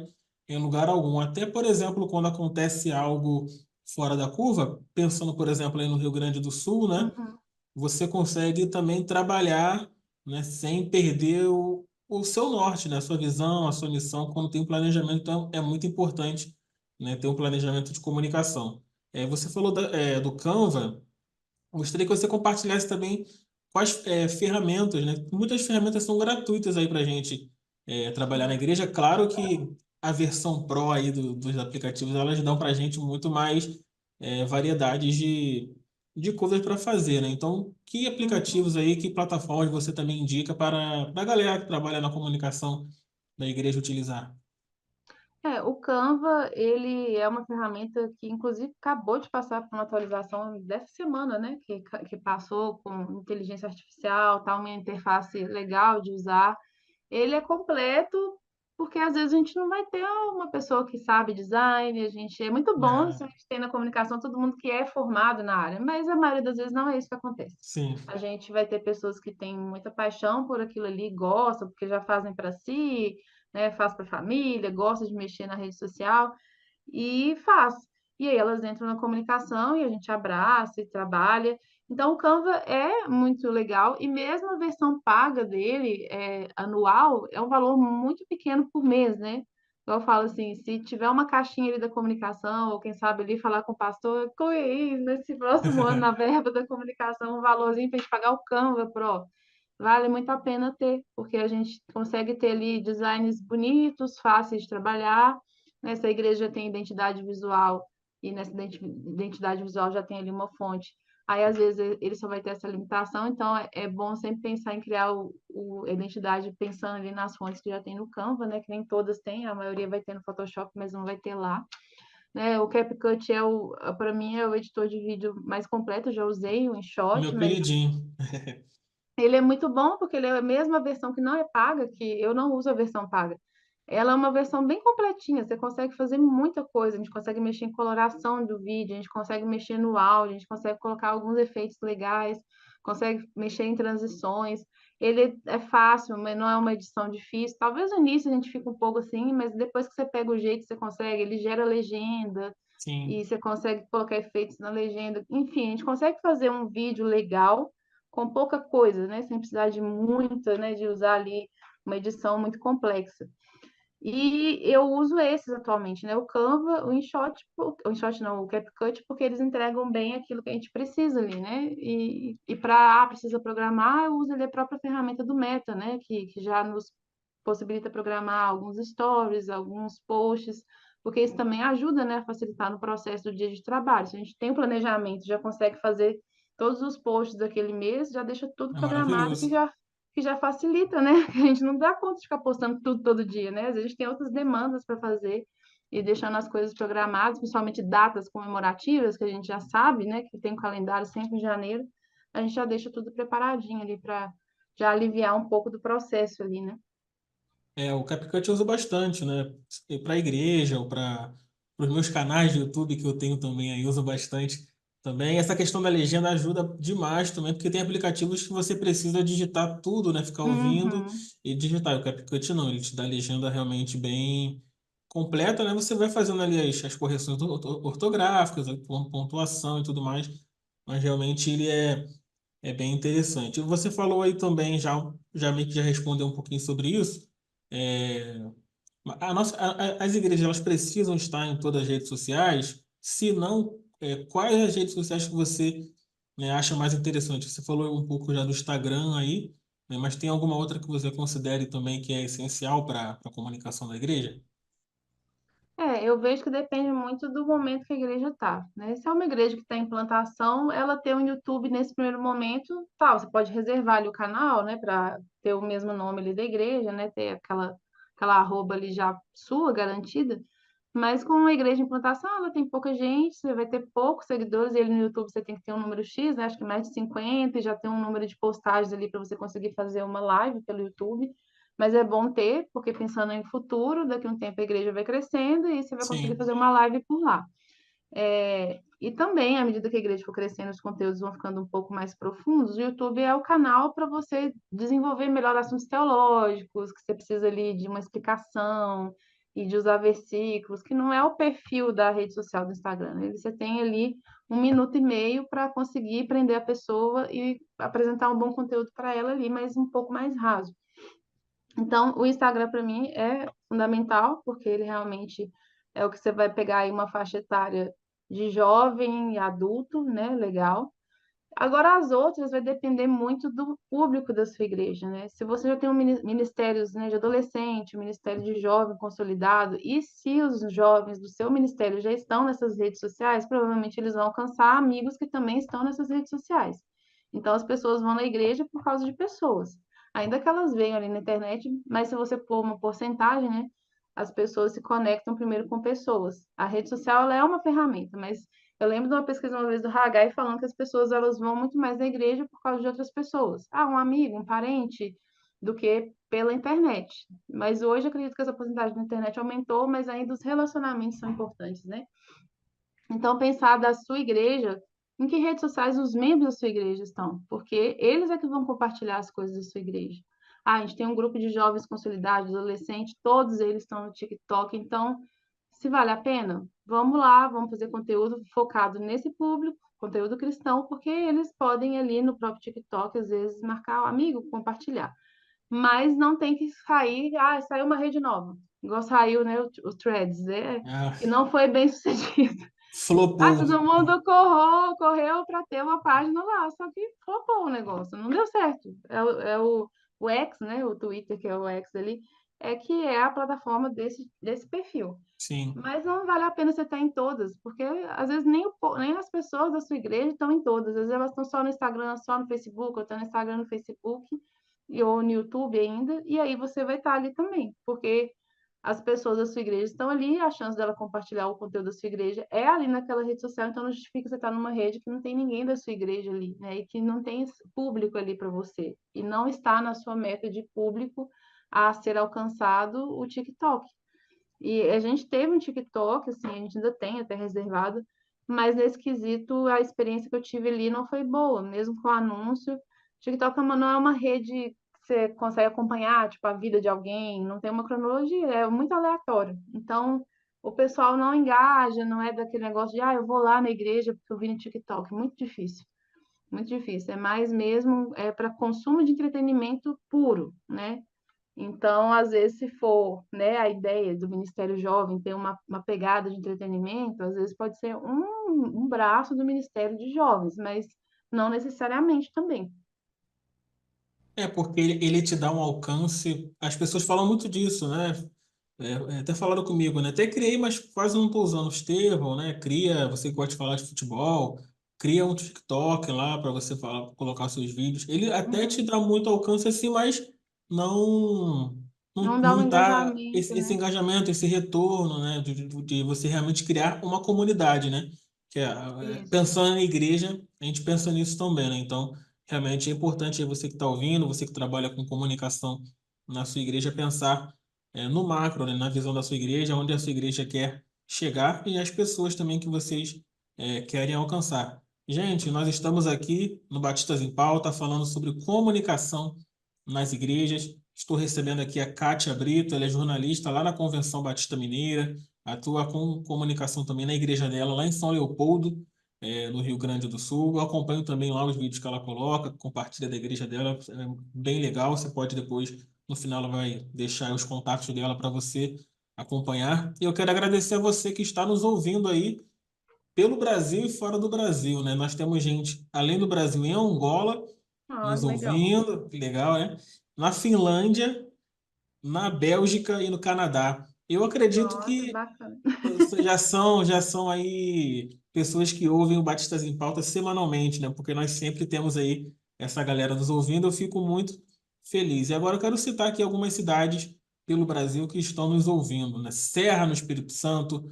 em lugar algum. Até, por exemplo, quando acontece algo fora da curva, pensando, por exemplo, aí no Rio Grande do Sul, né? uhum, Você consegue também trabalhar, né, sem perder o seu norte, né, a sua visão, a sua missão, quando tem um planejamento, então é muito importante, né, ter um planejamento de comunicação. Você falou do Canva, gostaria que você compartilhasse também quais ferramentas, né? Muitas ferramentas são gratuitas aí para a gente trabalhar na sim. igreja. Claro que a versão Pro aí dos aplicativos, elas dão para a gente muito mais variedades de coisas para fazer, né? Então, que Uhum. aplicativos aí, que plataformas você também indica para a galera que trabalha na comunicação da igreja utilizar? O Canva, ele é uma ferramenta que, inclusive, acabou de passar por uma atualização dessa semana, né? Que passou com inteligência artificial, tá uma interface legal de usar. Ele é completo, porque às vezes a gente não vai ter uma pessoa que sabe design, a gente é muito bom se É, a gente tem na comunicação todo mundo que é formado na área, mas a maioria das vezes não é isso que acontece. sim, A gente vai ter pessoas que têm muita paixão por aquilo ali, gostam, porque já fazem para si, né, faz para a família, gosta de mexer na rede social e faz. E aí elas entram na comunicação e a gente abraça e trabalha. Então o Canva é muito legal e mesmo a versão paga dele, anual, é um valor muito pequeno por mês, né? Eu falo assim, se tiver uma caixinha ali da comunicação, ou quem sabe ali falar com o pastor, "Coi, nesse próximo ano, na verba da comunicação, um valorzinho para a gente pagar o Canva Pro. Vale muito a pena ter, porque a gente consegue ter ali designs bonitos, fáceis de trabalhar. Nessa igreja tem identidade visual, e nessa identidade visual já tem ali uma fonte. Aí, às vezes, ele só vai ter essa limitação, então é bom sempre pensar em criar a identidade pensando ali nas fontes que já tem no Canva, né? Que nem todas têm, a maioria vai ter no Photoshop, mas não vai ter lá. Né? O CapCut para mim, é o editor de vídeo mais completo, já usei o InShot, meu mas queridinho. ele é muito bom porque ele é a mesma versão que não é paga, que eu não uso a versão paga. Ela é uma versão bem completinha, você consegue fazer muita coisa. A gente consegue mexer em coloração do vídeo, a gente consegue mexer no áudio, a gente consegue colocar alguns efeitos legais, consegue mexer em transições. Ele é fácil, mas não é uma edição difícil. Talvez no início a gente fique um pouco assim, mas depois que você pega o jeito, você consegue. Ele gera legenda Sim, e você consegue colocar efeitos na legenda. Enfim, a gente consegue fazer um vídeo legal com pouca coisa, né? Sem precisar de muita, né? De usar ali uma edição muito complexa. E eu uso esses atualmente, né? O Canva, o InShot não, o CapCut, porque eles entregam bem aquilo que a gente precisa ali, né? E para precisa programar, eu uso ali a própria ferramenta do Meta, né? Que já nos possibilita programar alguns stories, alguns posts, porque isso também ajuda, né, a facilitar no processo do dia de trabalho. Se a gente tem o planejamento, já consegue fazer todos os posts daquele mês, já deixa tudo é programado maravilhoso. que já facilita, né? A gente não dá conta de ficar postando tudo todo dia, né? Às vezes a gente tem outras demandas para fazer e deixando as coisas programadas, principalmente datas comemorativas, que a gente já sabe, né? Que tem um calendário sempre em janeiro, a gente já deixa tudo preparadinho ali para já aliviar um pouco do processo ali, né? O CapCut eu uso bastante, né? Para a igreja ou para os meus canais de YouTube que eu tenho também aí, uso bastante também. Essa questão da legenda ajuda demais também, porque tem aplicativos que você precisa digitar tudo, né? Ficar ouvindo Uhum. e digitar. E o CapCut não, ele te dá a legenda realmente bem completa, né? Você vai fazendo ali as correções ortográficas, a pontuação e tudo mais, mas realmente ele é bem interessante. Você falou aí também, já meio que já respondeu um pouquinho sobre isso. É, as igrejas elas precisam estar em todas as redes sociais. Se não, quais as redes sociais que você, né, acha mais interessante? Você falou um pouco já do Instagram aí, né? Mas tem alguma outra que você considere também que é essencial para a comunicação da igreja? Eu vejo que depende muito do momento que a igreja está, né? Se é uma igreja que está em implantação, ela ter um YouTube nesse primeiro momento, tá, você pode reservar ali o canal, né, para ter o mesmo nome ali da igreja, né, ter aquela arroba ali já sua, garantida. Mas com uma igreja em implantação, ela tem pouca gente, você vai ter poucos seguidores, e ele no YouTube você tem que ter um número X, né, acho que mais de 50, e já tem um número de postagens ali para você conseguir fazer uma live pelo YouTube. Mas é bom ter, porque pensando em futuro, daqui a um tempo a igreja vai crescendo e você vai conseguir Sim, fazer uma live por lá. E também, à medida que a igreja for crescendo, os conteúdos vão ficando um pouco mais profundos, o YouTube é o canal para você desenvolver melhor assuntos teológicos, que você precisa ali de uma explicação e de usar versículos, que não é o perfil da rede social do Instagram, né? Você tem ali 1 minuto e meio para conseguir prender a pessoa e apresentar um bom conteúdo para ela ali, mas um pouco mais raso. Então, o Instagram para mim é fundamental, porque ele realmente é o que você vai pegar aí uma faixa etária de jovem e adulto, né? Legal. Agora, as outras vai depender muito do público da sua igreja, né? Se você já tem ministérios, né, de adolescente, ministério de jovem consolidado, e se os jovens do seu ministério já estão nessas redes sociais, provavelmente eles vão alcançar amigos que também estão nessas redes sociais. Então, as pessoas vão na igreja por causa de pessoas. Ainda que elas venham ali na internet, mas se você pôr uma porcentagem, né, as pessoas se conectam primeiro com pessoas. A rede social, ela é uma ferramenta, mas eu lembro de uma pesquisa uma vez do Haggai falando que as pessoas elas vão muito mais na igreja por causa de outras pessoas. Ah, um amigo, um parente, do que pela internet. Mas hoje eu acredito que essa porcentagem na internet aumentou, mas ainda os relacionamentos são importantes, né? Então, pensar da sua igreja, em que redes sociais os membros da sua igreja estão, porque eles é que vão compartilhar as coisas da sua igreja. Ah, a gente tem um grupo de jovens consolidados, adolescentes, todos eles estão no TikTok, então, se vale a pena, vamos lá, vamos fazer conteúdo focado nesse público, conteúdo cristão, porque eles podem ali no próprio TikTok, às vezes, marcar o amigo, compartilhar. Mas não tem que sair, saiu uma rede nova, igual saiu, né, o Threads, Ah, que não foi bem sucedido. Ah, flopou. todo mundo correu para ter uma página lá, só que flopou o negócio, não deu certo. O X, né? O Twitter, que é o X ali, é que é a plataforma desse perfil. Sim. Mas não vale a pena você estar em todas, porque às vezes nem as pessoas da sua igreja estão em todas. Às vezes elas estão só no Instagram, só no Facebook, ou estão no Instagram, no Facebook, ou no YouTube ainda, e aí você vai estar ali também, porque as pessoas da sua igreja estão ali, a chance dela compartilhar o conteúdo da sua igreja é ali naquela rede social, então não justifica você estar numa rede que não tem ninguém da sua igreja ali, né? E que não tem público ali para você. E não está na sua meta de público a ser alcançado o TikTok. E a gente teve um TikTok, assim, a gente ainda tem até reservado, mas nesse quesito a experiência que eu tive ali não foi boa, mesmo com o anúncio. TikTok não é uma rede que você consegue acompanhar, tipo, a vida de alguém, não tem uma cronologia, é muito aleatório. Então, o pessoal não engaja, não é daquele negócio de, eu vou lá na igreja porque eu vi no TikTok. Muito difícil, muito difícil. É mais mesmo para consumo de entretenimento puro, né? Então, às vezes, se for, né, a ideia do Ministério Jovem ter uma pegada de entretenimento, às vezes pode ser um braço do Ministério de Jovens, mas não necessariamente também. É porque ele te dá um alcance. As pessoas falam muito disso, né? Até falaram comigo, né? Até criei, mas quase não estou usando o Estevão, né? Cria, você que gosta de falar de futebol, cria um TikTok lá para você falar, colocar seus vídeos. Ele até te Uhum. dá muito alcance assim, mas não Não dá um não dá engajamento, esse né? engajamento, esse retorno, né? De você realmente criar uma comunidade, né? Que Isso. pensando em igreja, a gente pensa nisso também, né? Então, realmente é importante aí você que está ouvindo, você que trabalha com comunicação na sua igreja, pensar no macro, né, na visão da sua igreja, onde a sua igreja quer chegar e as pessoas também que vocês querem alcançar. Gente, nós estamos aqui no Batistas em Pauta falando sobre comunicação nas igrejas. Estou recebendo aqui a Kátia Brito, ela é jornalista lá na Convenção Batista Mineira, atua com comunicação também na igreja dela, lá em São Leopoldo, no Rio Grande do Sul. Eu acompanho também lá os vídeos que ela coloca, compartilha da igreja dela, é bem legal. Você pode depois, no final, ela vai deixar os contatos dela para você acompanhar. E eu quero agradecer a você que está nos ouvindo aí pelo Brasil e fora do Brasil, né? Nós temos gente, além do Brasil, em Angola, Ah, nos legal. ouvindo, que legal, né? Na Finlândia, na Bélgica e no Canadá. Eu acredito Nossa, que bacana. já são aí pessoas que ouvem o Batistas em Pauta semanalmente, né? Porque nós sempre temos aí essa galera nos ouvindo. Eu fico muito feliz. E agora eu quero citar aqui algumas cidades pelo Brasil que estão nos ouvindo, né? Serra, no Espírito Santo,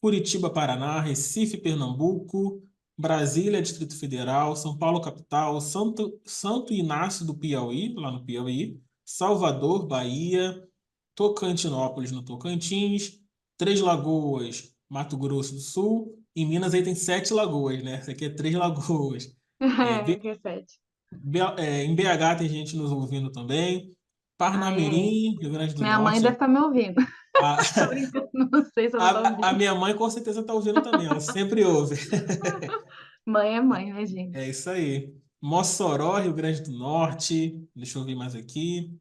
Curitiba, Paraná, Recife, Pernambuco, Brasília, Distrito Federal, São Paulo, capital, Santo Inácio do Piauí, lá no Piauí, Salvador, Bahia, Tocantinópolis, no Tocantins, Três Lagoas, Mato Grosso do Sul, em Minas aí tem Sete Lagoas, né? Essa aqui é Três Lagoas. É, É, que é sete. em BH tem gente nos ouvindo também, Ah, é. Parnamirim, Rio Grande do Minha mãe deve Norte. estar me ouvindo. A, Tô brincando, não sei se ela tá a ouvindo. minha mãe com certeza está ouvindo também, ela sempre ouve. Mãe é mãe, né, gente? É isso aí. Mossoró, Rio Grande do Norte. Deixa eu ver mais aqui.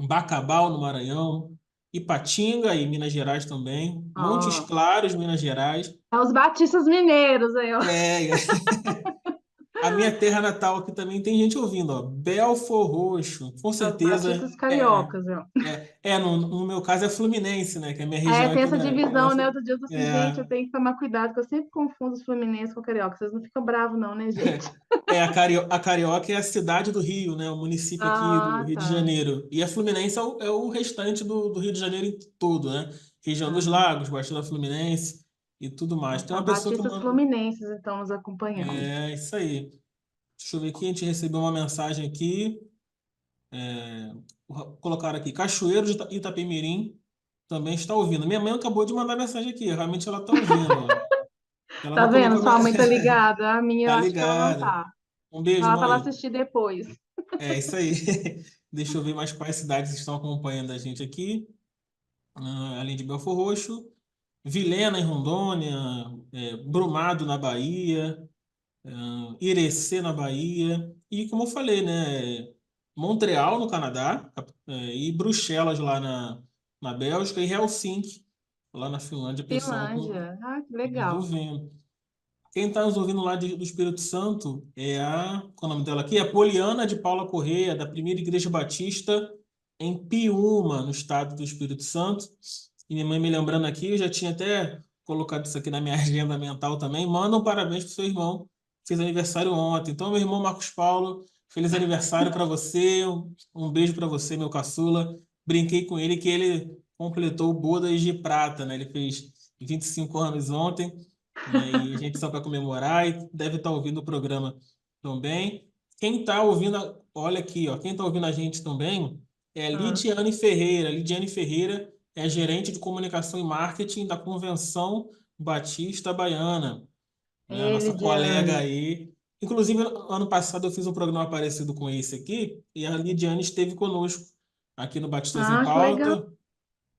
Bacabal, no Maranhão. Ipatinga, e Minas Gerais também. Montes Ó, Claros, Minas Gerais. é os batistas mineiros aí, ó. É, a minha terra natal aqui também tem gente ouvindo, ó. Belfor Roxo, com É os certeza batistas cariocas, ó. no meu caso é Fluminense, né? Que é a minha É, região tem aqui essa da divisão, né? Outro dia eu tô assim, gente, eu é, tenho que tomar cuidado, que eu sempre confundo os fluminenses com carioca. Vocês não ficam bravos, não, né, gente? A Carioca é a cidade do Rio, né? O município aqui do Ah, Rio de tá. Janeiro. E a Fluminense é o restante do Rio de Janeiro em todo, né? Região dos Ah, Lagos, Baixada Fluminense e tudo mais. então Tem são uma pessoa que batistas manda. fluminenses, então, nos acompanhando. É isso aí. Deixa eu ver aqui, a gente recebeu uma mensagem aqui. Colocaram aqui, Cachoeiro de Itapemirim também está ouvindo. Minha mãe acabou de mandar mensagem aqui, realmente ela está ouvindo. Ó. Ela Tá não vendo? colocou. Sua mãe tá ligada. A minha, eu Tá acho que ela não ligada. tá. Um beijo, Fala pra ela mãe. assistir depois. É isso aí. Deixa eu ver mais quais cidades estão acompanhando a gente aqui. Além de Belfor Roxo, Vilhena, em Rondônia, Brumado, na Bahia, Irecê, na Bahia. E, como eu falei, né? Montreal, no Canadá, e Bruxelas, lá na Bélgica, e Helsinki, lá na Finlândia, pessoal Finlândia. Ah, que nos legal. ouvindo. Quem está nos ouvindo lá do Espírito Santo é qual é o nome dela aqui? É Poliana de Paula Correia, da Primeira Igreja Batista, em Piúma, no estado do Espírito Santo. E minha mãe me lembrando aqui, eu já tinha até colocado isso aqui na minha agenda mental também. Manda um parabéns para o seu irmão, que fez aniversário ontem. Então, meu irmão Marcos Paulo, feliz aniversário para você. Um beijo para você, meu caçula. Brinquei com ele que ele completou bodas de prata, né? Ele fez 25 anos ontem, né? E a gente só para comemorar e deve estar ouvindo o programa também. Quem está ouvindo, olha aqui, ó, quem está ouvindo a gente também é a Ah, Lidiane Ferreira. Lidiane Ferreira é gerente de comunicação e marketing da Convenção Batista Baiana, né? A nossa colega Elidiane. aí. Inclusive, ano passado eu fiz um programa parecido com esse aqui e a Lidiane esteve conosco aqui no Batistas em Ah, que legal. Pauta.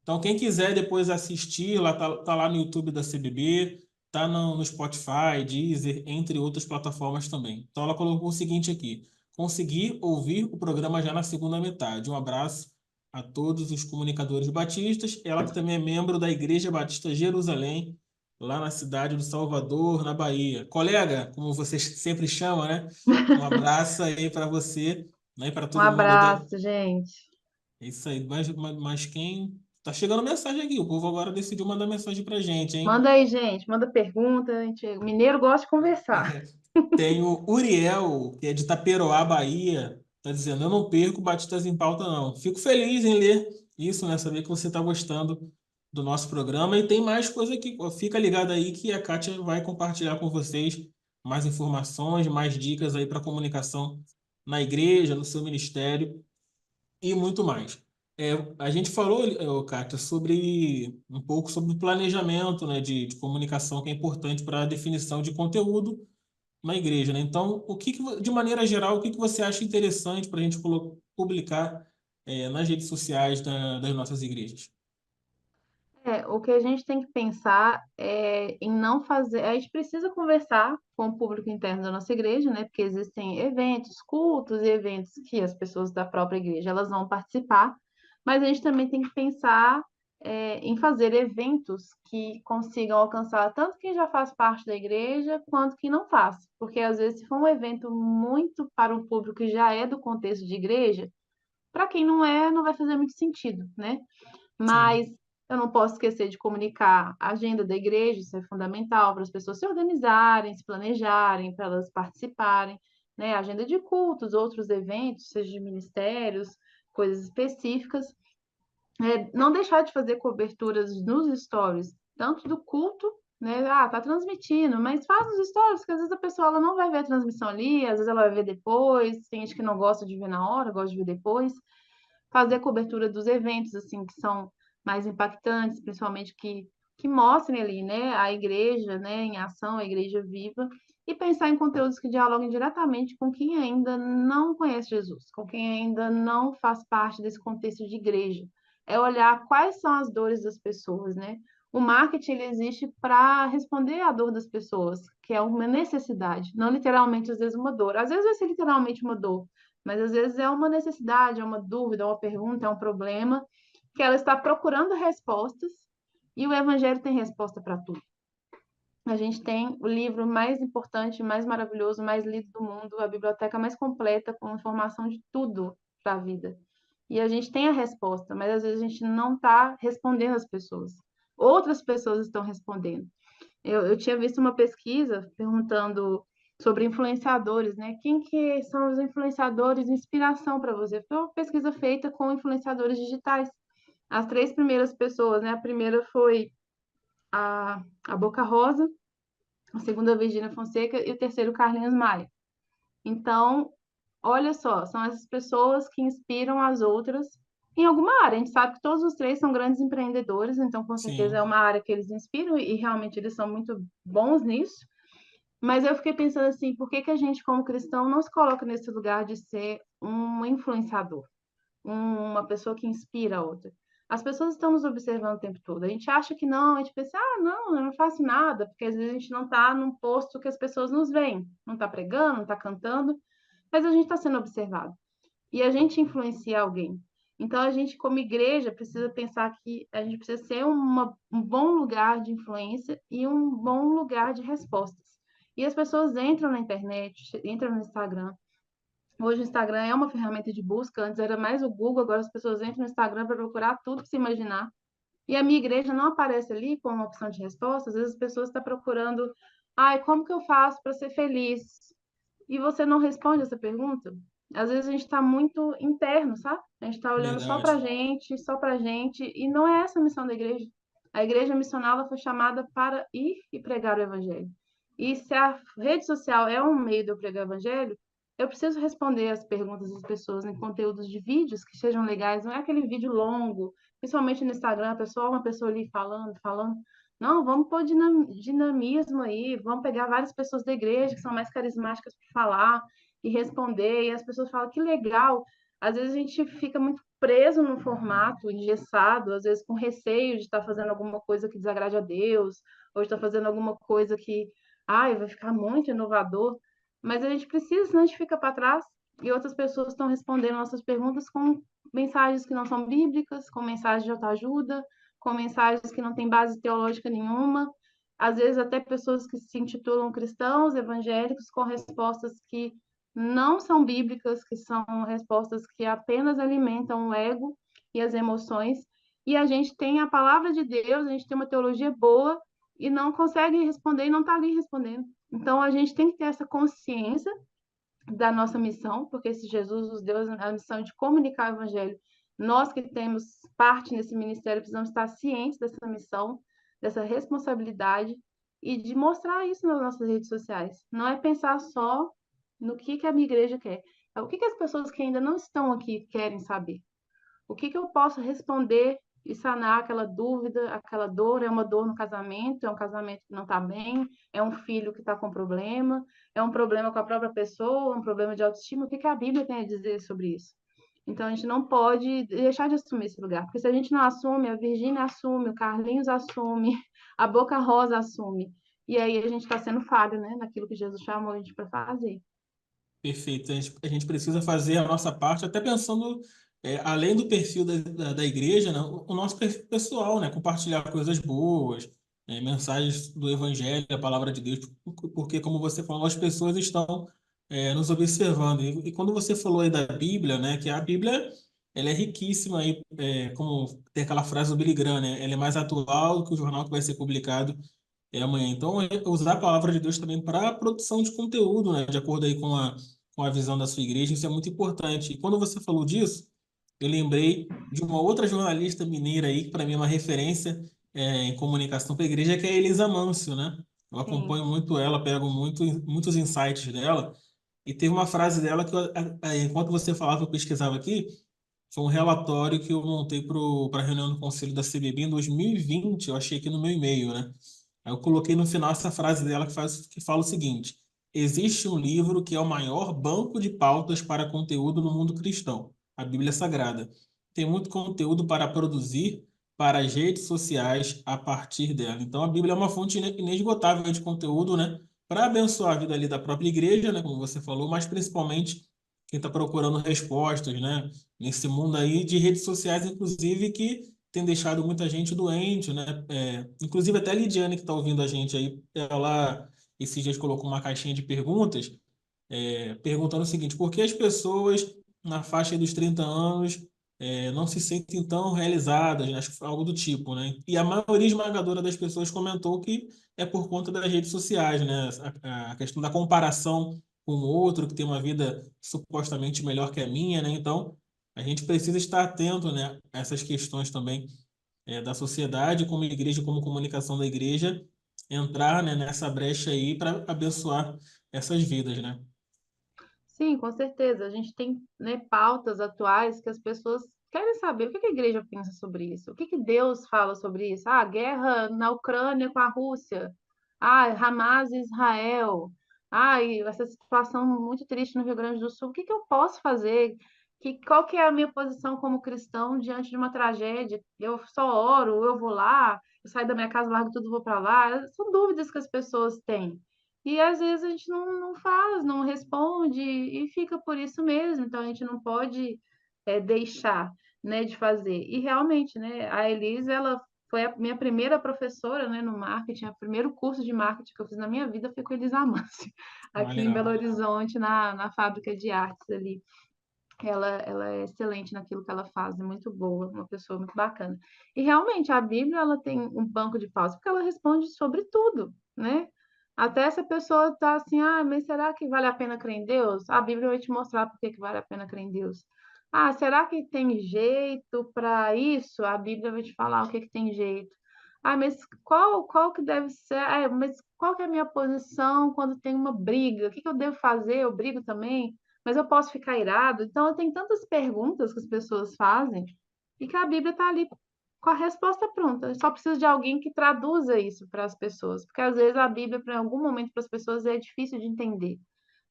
Então, quem quiser depois assistir, tá lá no YouTube da CBB, tá no Spotify, Deezer, entre outras plataformas também. Então, ela colocou o seguinte aqui: consegui ouvir o programa já na segunda metade. Um abraço a todos os comunicadores batistas. Ela que também é membro da Igreja Batista Jerusalém, lá na cidade do Salvador, na Bahia. Colega, como você sempre chama, né? Um abraço aí para você, né? E para Um todo mundo aí abraço, gente. é isso aí. Mas quem. Tá chegando mensagem aqui. O povo agora decidiu mandar mensagem pra gente, hein? Manda aí, gente. Manda pergunta. O mineiro gosta de conversar. Tem o Uriel, que é de Taperoá, Bahia. Tá dizendo: eu não perco Batistas em Pauta, não. Fico feliz em ler isso, né? Saber que você tá gostando do nosso programa. E tem mais coisa aqui. Fica ligado aí que a Kátia vai compartilhar com vocês mais informações, mais dicas aí para comunicação na igreja, no seu ministério e muito mais. A gente falou, Kátia, sobre um pouco sobre o planejamento, né, de comunicação que é importante para a definição de conteúdo na igreja, né? Então, de maneira geral, o que você acha interessante para a gente publicar nas redes sociais das nossas igrejas? É, o que a gente tem que pensar é em não fazer. A gente precisa conversar com o público interno da nossa igreja, né? Porque existem eventos, cultos e eventos que as pessoas da própria igreja elas vão participar, mas a gente também tem que pensar em fazer eventos que consigam alcançar tanto quem já faz parte da igreja quanto quem não faz. Porque às vezes, se for um evento muito para um público que já é do contexto de igreja, para quem não é, não vai fazer muito sentido, né? Sim. Mas eu não posso esquecer de comunicar a agenda da igreja, isso é fundamental para as pessoas se organizarem, se planejarem, para elas participarem, né? Agenda de cultos, outros eventos, seja de ministérios, coisas específicas. Não deixar de fazer coberturas nos stories, tanto do culto, né? Ah, tá transmitindo, mas faz nos stories, que às vezes a pessoa ela não vai ver a transmissão ali, às vezes ela vai ver depois, tem gente que não gosta de ver na hora, gosta de ver depois. Fazer a cobertura dos eventos, assim, que são mais impactantes, principalmente que mostrem ali, né, a igreja, né, em ação, a igreja viva, e pensar em conteúdos que dialoguem diretamente com quem ainda não conhece Jesus, com quem ainda não faz parte desse contexto de igreja. É olhar quais são as dores das pessoas, né? O marketing ele existe para responder à dor das pessoas, que é uma necessidade, não literalmente às vezes uma dor. Às vezes vai ser literalmente uma dor, mas às vezes é uma necessidade, é uma dúvida, é uma pergunta, é um problema que ela está procurando respostas e o Evangelho tem resposta para tudo. A gente tem o livro mais importante, mais maravilhoso, mais lido do mundo, a biblioteca mais completa, com informação de tudo para a vida. E a gente tem a resposta, mas às vezes a gente não está respondendo às pessoas. Outras pessoas estão respondendo. Eu tinha visto uma pesquisa perguntando sobre influenciadores, né? Quem que são os influenciadores de inspiração para você? Foi uma pesquisa feita com influenciadores digitais. As três primeiras pessoas, né? A primeira foi a Boca Rosa, a segunda a Virgínia Fonseca e o terceiro Carlinhos Maia. Então, olha só, são essas pessoas que inspiram as outras em alguma área. A gente sabe que todos os três são grandes empreendedores, então com certeza é Sim. uma área que eles inspiram e realmente eles são muito bons nisso. Mas eu fiquei pensando assim, por que que a gente, como cristão, não se coloca nesse lugar de ser um influenciador, uma pessoa que inspira a outra? As pessoas estão nos observando o tempo todo. A gente acha que não, a gente pensa, ah, não, eu não faço nada, porque às vezes a gente não está num posto que as pessoas nos veem, não está pregando, não está cantando, mas a gente está sendo observado. E a gente influencia alguém. Então, a gente, como igreja, precisa pensar que a gente precisa ser um bom lugar de influência e um bom lugar de respostas. E as pessoas entram na internet, entram no Instagram. Hoje o Instagram é uma ferramenta de busca, antes era mais o Google, agora as pessoas entram no Instagram para procurar tudo que se imaginar. E a minha igreja não aparece ali como uma opção de resposta. Às vezes as pessoas estão procurando, ai, como que eu faço para ser feliz? E você não responde essa pergunta. Às vezes a gente está muito interno, sabe? A gente está olhando Verdade. só pra gente, e não é essa a missão da igreja. A igreja missional ela foi chamada para ir e pregar o evangelho. E se a rede social é um meio de eu pregar o evangelho, eu preciso responder as perguntas das pessoas em conteúdos de vídeos que sejam legais, não é aquele vídeo longo, principalmente no Instagram, a pessoa, uma pessoa ali falando, falando. Não, vamos pôr dinamismo aí, vamos pegar várias pessoas da igreja que são mais carismáticas para falar e responder, e as pessoas falam que legal. Às vezes a gente fica muito preso no formato, engessado, às vezes com receio de estar fazendo alguma coisa que desagrade a Deus, ou de estar fazendo alguma coisa que, ai, vai ficar muito inovador. Mas a gente precisa, senão a gente fica para trás e outras pessoas estão respondendo nossas perguntas com mensagens que não são bíblicas, com mensagens de autoajuda, com mensagens que não têm base teológica nenhuma, às vezes até pessoas que se intitulam cristãos, evangélicos, com respostas que não são bíblicas, que são respostas que apenas alimentam o ego e as emoções. E a gente tem a palavra de Deus, a gente tem uma teologia boa e não consegue responder e não está ali respondendo. Então a gente tem que ter essa consciência da nossa missão, porque se Jesus nos deu a missão de comunicar o evangelho, nós que temos parte nesse ministério precisamos estar cientes dessa missão, dessa responsabilidade e de mostrar isso nas nossas redes sociais. Não é pensar só no que a minha igreja quer, é o que as pessoas que ainda não estão aqui querem saber. O que eu posso responder e sanar aquela dúvida, aquela dor? É uma dor no casamento, é um casamento que não está bem, é um filho que está com problema, é um problema com a própria pessoa, um problema de autoestima. O que a Bíblia tem a dizer sobre isso? Então a gente não pode deixar de assumir esse lugar, porque se a gente não assume, a Virgínia assume, o Carlinhos assume, a Boca Rosa assume. E aí a gente está sendo falho, né, naquilo que Jesus chamou a gente para fazer. Perfeito. A gente precisa fazer a nossa parte, até pensando além do perfil da igreja, né, o nosso perfil pessoal, né, compartilhar coisas boas, mensagens do Evangelho, a palavra de Deus, porque, como você falou, as pessoas estão nos observando. E quando você falou aí da Bíblia, né, que a Bíblia ela é riquíssima, aí, como tem aquela frase do Billy Graham, né, ela é mais atual do que o jornal que vai ser publicado amanhã. Então, usar a palavra de Deus também para a produção de conteúdo, né, de acordo aí com a visão da sua igreja, isso é muito importante. E quando você falou disso, eu lembrei de uma outra jornalista mineira aí, que para mim é uma referência em comunicação para a igreja, que é a Elisa Mâncio, né? Eu Sim, acompanho muito ela, pego muitos insights dela, e teve uma frase dela que, enquanto você falava, eu pesquisava aqui, foi um relatório que eu montei para a reunião do Conselho da CBB em 2020, eu achei aqui no meu e-mail, né? Aí eu coloquei no final essa frase dela que fala o seguinte: existe um livro que é o maior banco de pautas para conteúdo no mundo cristão, a Bíblia Sagrada. Tem muito conteúdo para produzir para as redes sociais a partir dela. Então a Bíblia é uma fonte inesgotável de conteúdo, né? Para abençoar a vida ali da própria igreja, né? Como você falou, mas principalmente quem está procurando respostas, né? Nesse mundo aí de redes sociais, inclusive, que tem deixado muita gente doente, né? Inclusive até a Lidiane que está ouvindo a gente aí, ela esses dias colocou uma caixinha de perguntas, perguntando o seguinte: por que as pessoas na faixa aí dos 30 anos não se sentem tão realizadas, né? Acho que foi algo do tipo, né? E a maioria esmagadora das pessoas comentou que é por conta das redes sociais, né? A questão da comparação com o outro, que tem uma vida supostamente melhor que a minha, né? Então, a gente precisa estar atento, né, a essas questões também da sociedade, como igreja, como comunicação da igreja, entrar, né, nessa brecha aí para abençoar essas vidas, né? sim, com certeza. A gente tem, né, pautas atuais que as pessoas querem saber o que que a igreja pensa sobre isso, o que que Deus fala sobre isso. Ah, guerra na Ucrânia com a Rússia. Ah, Hamas e Israel. Ah, e essa situação muito triste no Rio Grande do Sul. O que que eu posso fazer? Qual que é a minha posição como cristão diante de uma tragédia? Eu só oro, eu vou lá, eu saio da minha casa, largo tudo, vou para lá. São dúvidas que as pessoas têm. E às vezes a gente não faz, não responde e fica por isso mesmo. Então a gente não pode deixar, né, de fazer. E realmente, né, a Elise, ela foi a minha primeira professora, né, no marketing, o primeiro curso de marketing que eu fiz na minha vida foi com a Elisa Amancio, Ah, aqui em Belo legal. Horizonte, na fábrica de artes ali. Ela é excelente naquilo que ela faz, é muito boa, uma pessoa muito bacana. E realmente a Bíblia ela tem um banco de paus porque ela responde sobre tudo, né? Até essa pessoa tá assim, ah, mas será que vale a pena crer em Deus? A Bíblia vai te mostrar por que que vale a pena crer em Deus. Ah, será que tem jeito para isso? A Bíblia vai te falar o que que tem jeito. Ah, mas qual que deve ser? Ah, mas qual que é a minha posição quando tem uma briga? O que que eu devo fazer? Eu brigo também? Mas eu posso ficar irado? Então, tem tantas perguntas que as pessoas fazem e que a Bíblia está ali com a resposta pronta. Eu só precisa de alguém que traduza isso para as pessoas, porque às vezes a Bíblia, para algum momento, para as pessoas é difícil de entender.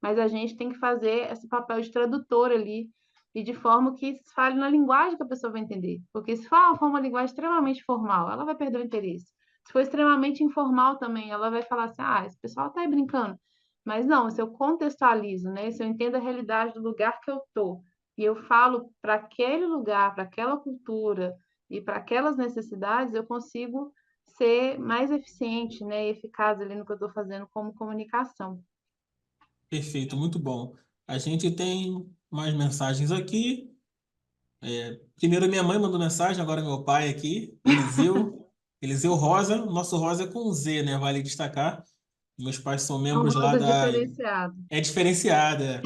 Mas a gente tem que fazer esse papel de tradutor ali e de forma que se fale na linguagem que a pessoa vai entender. Porque se for uma linguagem extremamente formal, ela vai perder o interesse. Se for extremamente informal também, ela vai falar assim: ah, esse pessoal está aí brincando. Mas não, se eu contextualizo, né? Se eu entendo a realidade do lugar que eu tô e eu falo para aquele lugar, para aquela cultura e para aquelas necessidades, eu consigo ser mais eficiente, né, e eficaz ali no que eu estou fazendo como comunicação. Perfeito, muito bom. A gente tem mais mensagens aqui. Primeiro minha mãe mandou mensagem, agora meu pai aqui, Eliseu Rosa. Nosso Rosa é com Z, né? Vale destacar. Meus pais são É um membros lá rosa da. diferenciado. É diferenciada.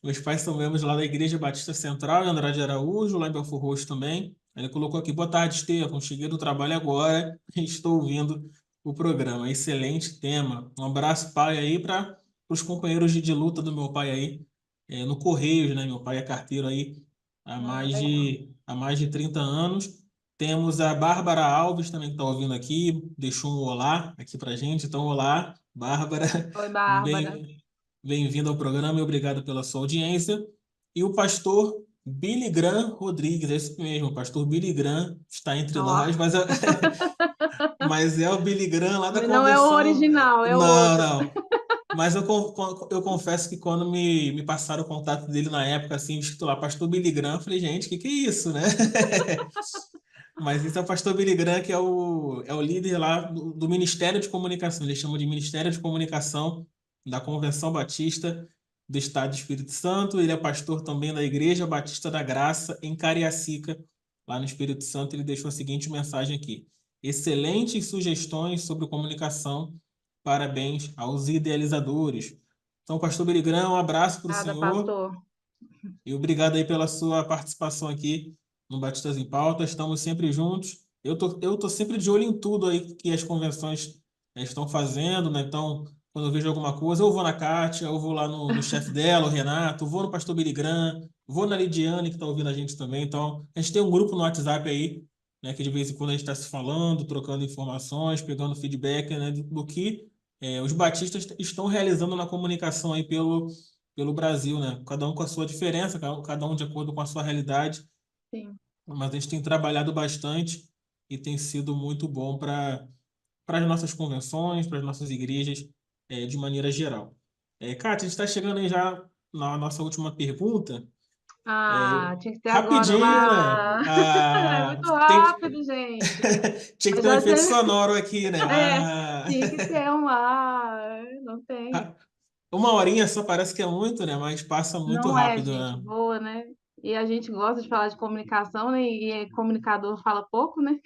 Meus pais são membros lá da Igreja Batista Central, em Andrade de Araújo, lá em Belford Roxo também. Ele colocou aqui: boa tarde, Estefan. Cheguei do trabalho agora e estou ouvindo o programa. Excelente tema. Um abraço, pai, aí para os companheiros de luta do meu pai aí, no Correios, né? Meu pai é carteiro aí Ah, legal. há mais de 30 anos. Temos a Bárbara Alves também que está ouvindo aqui, deixou um olá aqui para gente. Então, olá, Bárbara. Oi, Bárbara. Bem, bem-vindo ao programa e obrigado pela sua audiência. E o pastor Billy Graham Rodrigues, é esse mesmo, o pastor Billy Graham está entre Ó, nós, mas mas é o Billy Graham lá da não é o convenção. original, é o Não, outro. não. Mas eu confesso que quando me passaram o contato dele na época, assim, escrito lá, Pastor Billy Graham, eu falei, gente, que é isso, né? Mas esse é o Pastor Billy Graham, que é o líder lá do Ministério de Comunicação. Eles chamam de Ministério de Comunicação da Convenção Batista do Estado do Espírito Santo. Ele é pastor também da Igreja Batista da Graça, em Cariacica, lá no Espírito Santo. Ele deixou a seguinte mensagem aqui: excelentes sugestões sobre comunicação. Parabéns aos idealizadores. Então, Pastor Billy Graham, um abraço para o Nada, senhor. pastor. E obrigado aí pela sua participação aqui no Batistas em Pauta. Estamos sempre juntos. Eu tô sempre de olho em tudo aí que as convenções estão fazendo, né? Então, quando eu vejo alguma coisa, eu vou na Kátia, eu vou lá no chefe dela, o Renato, vou no Pastor Billy Graham, vou na Lidiane, que está ouvindo a gente também. Então, a gente tem um grupo no WhatsApp aí, né? Que de vez em quando a gente está se falando, trocando informações, pegando feedback, né? Do que os batistas estão realizando na comunicação aí pelo Brasil, né? Cada um com a sua diferença, cada um de acordo com a sua realidade, Sim. mas a gente tem trabalhado bastante e tem sido muito bom para as nossas convenções, para as nossas igrejas, de maneira geral. Kátia, a gente está chegando aí já na nossa última pergunta. Ah, tinha que ter agora Rapidinho, né? lá. É Ah, muito tem rápido, gente. tinha que Mas ter um já efeito sei. sonoro aqui, né? É, Ah, tinha que ter um lá. Não tem. uma horinha só parece que é muito, né? Mas passa muito Não é, rápido, gente, né? boa, né? E a gente gosta de falar de comunicação, né? E comunicador fala pouco, né?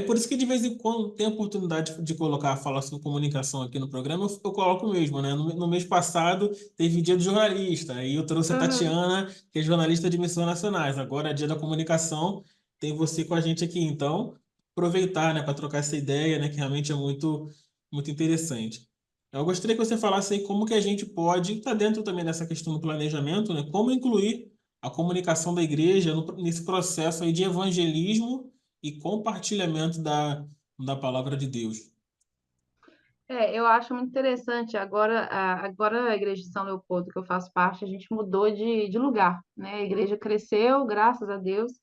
Por isso que de vez em quando tem a oportunidade de colocar a fala sobre comunicação aqui no programa, eu coloco mesmo, né? No mês passado teve Dia do Jornalista, aí eu trouxe a Aham. Tatiana, que é jornalista de missões nacionais. Agora é Dia da Comunicação, tem você com a gente aqui. Então, aproveitar, né, para trocar essa ideia, né, que realmente é muito interessante. Eu gostaria que você falasse aí como que a gente pode, estar dentro também dessa questão do planejamento, né, como incluir a comunicação da igreja nesse processo aí de evangelismo e compartilhamento da palavra de Deus. Eu acho muito interessante. Agora a Igreja de São Leopoldo, que eu faço parte, a gente mudou de lugar, né? A igreja cresceu, graças a Deus,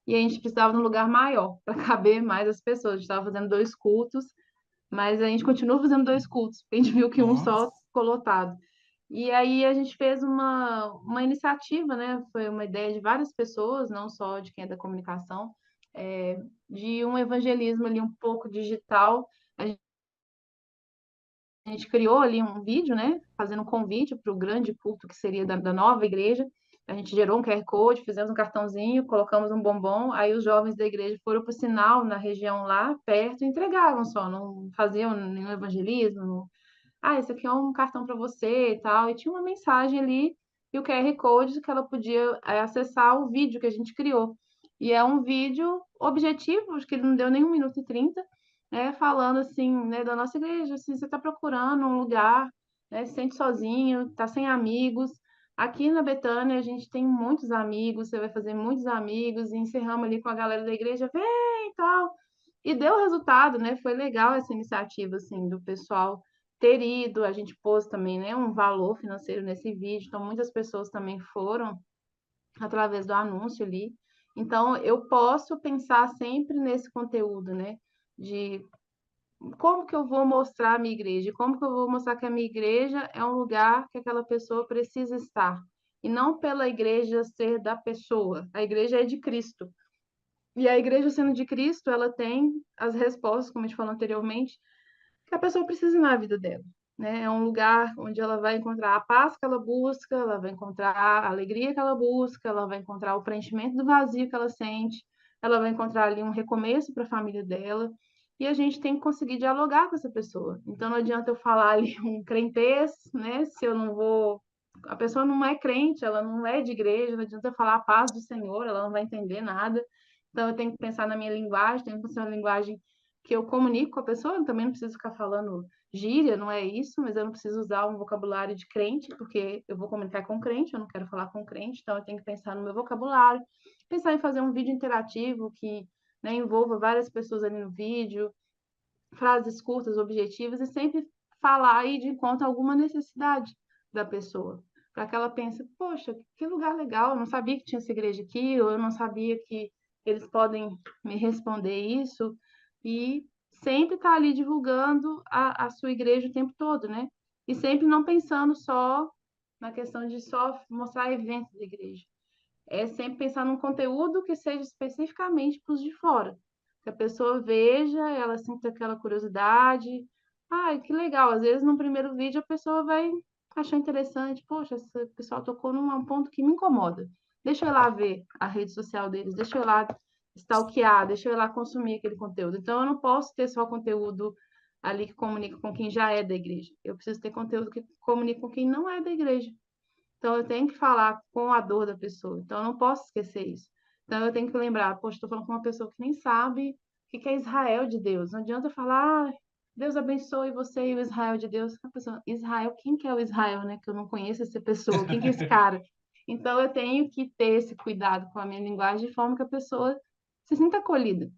e a gente precisava de um lugar maior para caber mais as pessoas. A gente estava fazendo dois cultos, mas a gente continua fazendo dois cultos, porque a gente viu que um Ó, só ficou lotado. E aí a gente fez uma iniciativa, né? Foi uma ideia de várias pessoas, não só de quem é da comunicação, é, de um evangelismo ali um pouco digital. A gente criou ali um vídeo, né? Fazendo um convite para o grande culto que seria da nova igreja. A gente gerou um QR Code, fizemos um cartãozinho, colocamos um bombom, aí os jovens da igreja foram para o sinal na região lá perto e entregavam só, não faziam nenhum evangelismo, esse aqui é um cartão para você e tal. E tinha uma mensagem ali e o QR Code que ela podia acessar o vídeo que a gente criou. E é um vídeo objetivo, acho que ele não deu nem 1 minuto e 30, né, falando assim, né, da nossa igreja, assim, você está procurando um lugar, né, se sente sozinho, está sem amigos. Aqui na Betânia a gente tem muitos amigos, você vai fazer muitos amigos, e encerramos ali com a galera da igreja, vem e tal. E deu resultado, né? Foi legal essa iniciativa, assim, do pessoal ter ido, a gente pôs também, né, um valor financeiro nesse vídeo, então muitas pessoas também foram através do anúncio ali. Então, eu posso pensar sempre nesse conteúdo, né, de como que eu vou mostrar a minha igreja, como que eu vou mostrar que a minha igreja é um lugar que aquela pessoa precisa estar, e não pela igreja ser da pessoa, a igreja é de Cristo. E a igreja sendo de Cristo, ela tem as respostas, como a gente falou anteriormente, que a pessoa precisa na vida dela, né? É um lugar onde ela vai encontrar a paz que ela busca, ela vai encontrar a alegria que ela busca, ela vai encontrar o preenchimento do vazio que ela sente, ela vai encontrar ali um recomeço para a família dela. E a gente tem que conseguir dialogar com essa pessoa. Então não adianta eu falar ali um crentez, né? Se eu não vou. A pessoa não é crente, ela não é de igreja, não adianta eu falar a paz do Senhor, ela não vai entender nada. Então eu tenho que pensar na minha linguagem, tenho que pensar na linguagem que eu comunico com a pessoa, eu também não preciso ficar falando gíria, não é isso, mas eu não preciso usar um vocabulário de crente, porque eu vou comunicar com crente, eu não quero falar com crente, então eu tenho que pensar no meu vocabulário, pensar em fazer um vídeo interativo que, né, envolva várias pessoas ali no vídeo, frases curtas, objetivas, e sempre falar aí de encontro a alguma necessidade da pessoa, para que ela pense, poxa, que lugar legal, eu não sabia que tinha essa igreja aqui, ou eu não sabia que eles podem me responder isso, e sempre estar ali divulgando a sua igreja o tempo todo, né? E sempre não pensando só na questão de só mostrar eventos da igreja. É sempre pensar num conteúdo que seja especificamente para os de fora. Que a pessoa veja, ela sinta aquela curiosidade. Ah, que legal. Às vezes, no primeiro vídeo, a pessoa vai achar interessante. Poxa, esse pessoal tocou num ponto que me incomoda. Deixa eu ir lá ver a rede social deles, deixa eu ir lá stalkear, deixa eu ir lá consumir aquele conteúdo. Então, eu não posso ter só conteúdo ali que comunica com quem já é da igreja. Eu preciso ter conteúdo que comunique com quem não é da igreja. Então, eu tenho que falar com a dor da pessoa. Então, eu não posso esquecer isso. Então, eu tenho que lembrar, poxa, estou falando com uma pessoa que nem sabe o que é Israel de Deus. Não adianta falar, ah, Deus abençoe você e o Israel de Deus. A pessoa, Israel, quem que é o Israel, né? Que eu não conheço essa pessoa, quem que é esse cara? Então, eu tenho que ter esse cuidado com a minha linguagem de forma que a pessoa se sinta acolhida.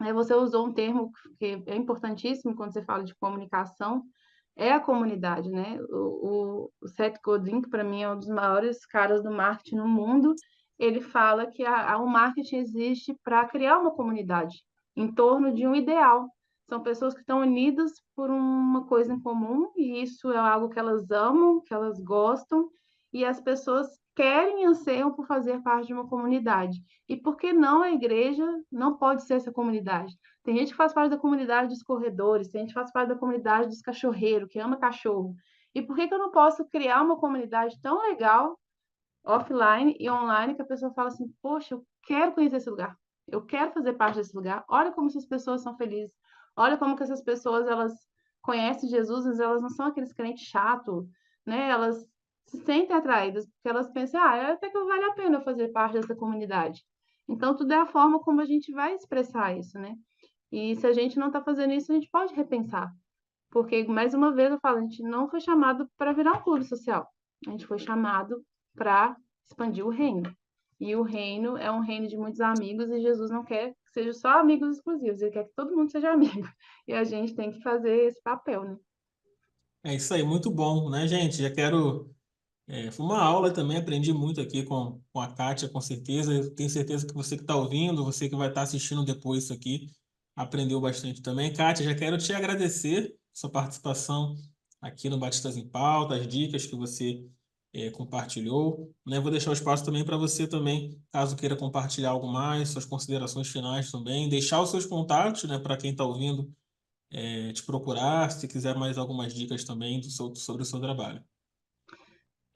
Aí você usou um termo que é importantíssimo quando você fala de comunicação, é a comunidade, né? O Seth Godin, que para mim é um dos maiores caras do marketing no mundo, ele fala que o marketing existe para criar uma comunidade em torno de um ideal. São pessoas que estão unidas por uma coisa em comum, e isso é algo que elas amam, que elas gostam, e as pessoas querem e anseiam por fazer parte de uma comunidade. E por que não a igreja não pode ser essa comunidade? Tem gente que faz parte da comunidade dos corredores, tem gente que faz parte da comunidade dos cachorreiros, que ama cachorro. E por que que eu não posso criar uma comunidade tão legal, offline e online, que a pessoa fala assim, poxa, eu quero conhecer esse lugar, eu quero fazer parte desse lugar, olha como essas pessoas são felizes, olha como que essas pessoas, elas conhecem Jesus, mas elas não são aqueles crentes chatos, né? Elas se sentem atraídas, porque elas pensam, ah, até que vale a pena eu fazer parte dessa comunidade. Então, tudo é a forma como a gente vai expressar isso, né? E se a gente não está fazendo isso, a gente pode repensar. Porque, mais uma vez, eu falo, a gente não foi chamado para virar um clube social. A gente foi chamado para expandir o reino. E o reino é um reino de muitos amigos e Jesus não quer que seja só amigos exclusivos, ele quer que todo mundo seja amigo. E a gente tem que fazer esse papel, né? É isso aí, muito bom, né, gente? Já quero. Foi uma aula também, aprendi muito aqui com a Kátia, com certeza. Eu tenho certeza que você que está ouvindo, você que vai estar assistindo depois isso aqui, aprendeu bastante também. Kátia, já quero te agradecer sua participação aqui no Batistas em Pauta, as dicas que você compartilhou, né? Vou deixar o espaço também para você também, caso queira compartilhar algo mais, suas considerações finais também, deixar os seus contatos, né, para quem está ouvindo, te procurar, se quiser mais algumas dicas também sobre o seu trabalho.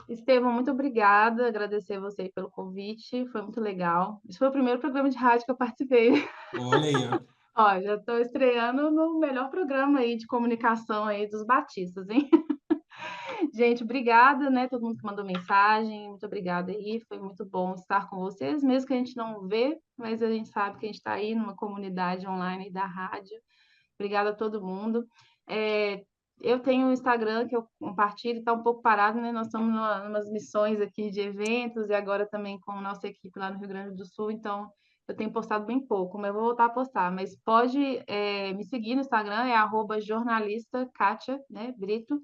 Estevão, muito obrigada. Agradecer você pelo convite. Foi muito legal. Esse foi o primeiro programa de rádio que eu participei. Olha aí, ó. Ó, já estou estreando no melhor programa aí de comunicação aí dos batistas, hein? Gente, obrigada, né? Todo mundo que mandou mensagem, muito obrigada aí. Foi muito bom estar com vocês, mesmo que a gente não vê, mas a gente sabe que a gente está aí numa comunidade online da rádio. Obrigada a todo mundo. Eu tenho um Instagram que eu compartilho, está um pouco parado, né? Nós estamos umas missões aqui de eventos e agora também com a nossa equipe lá no Rio Grande do Sul, então eu tenho postado bem pouco, mas eu vou voltar a postar. Mas pode me seguir no Instagram, é @jornalista Kátia, né, Brito,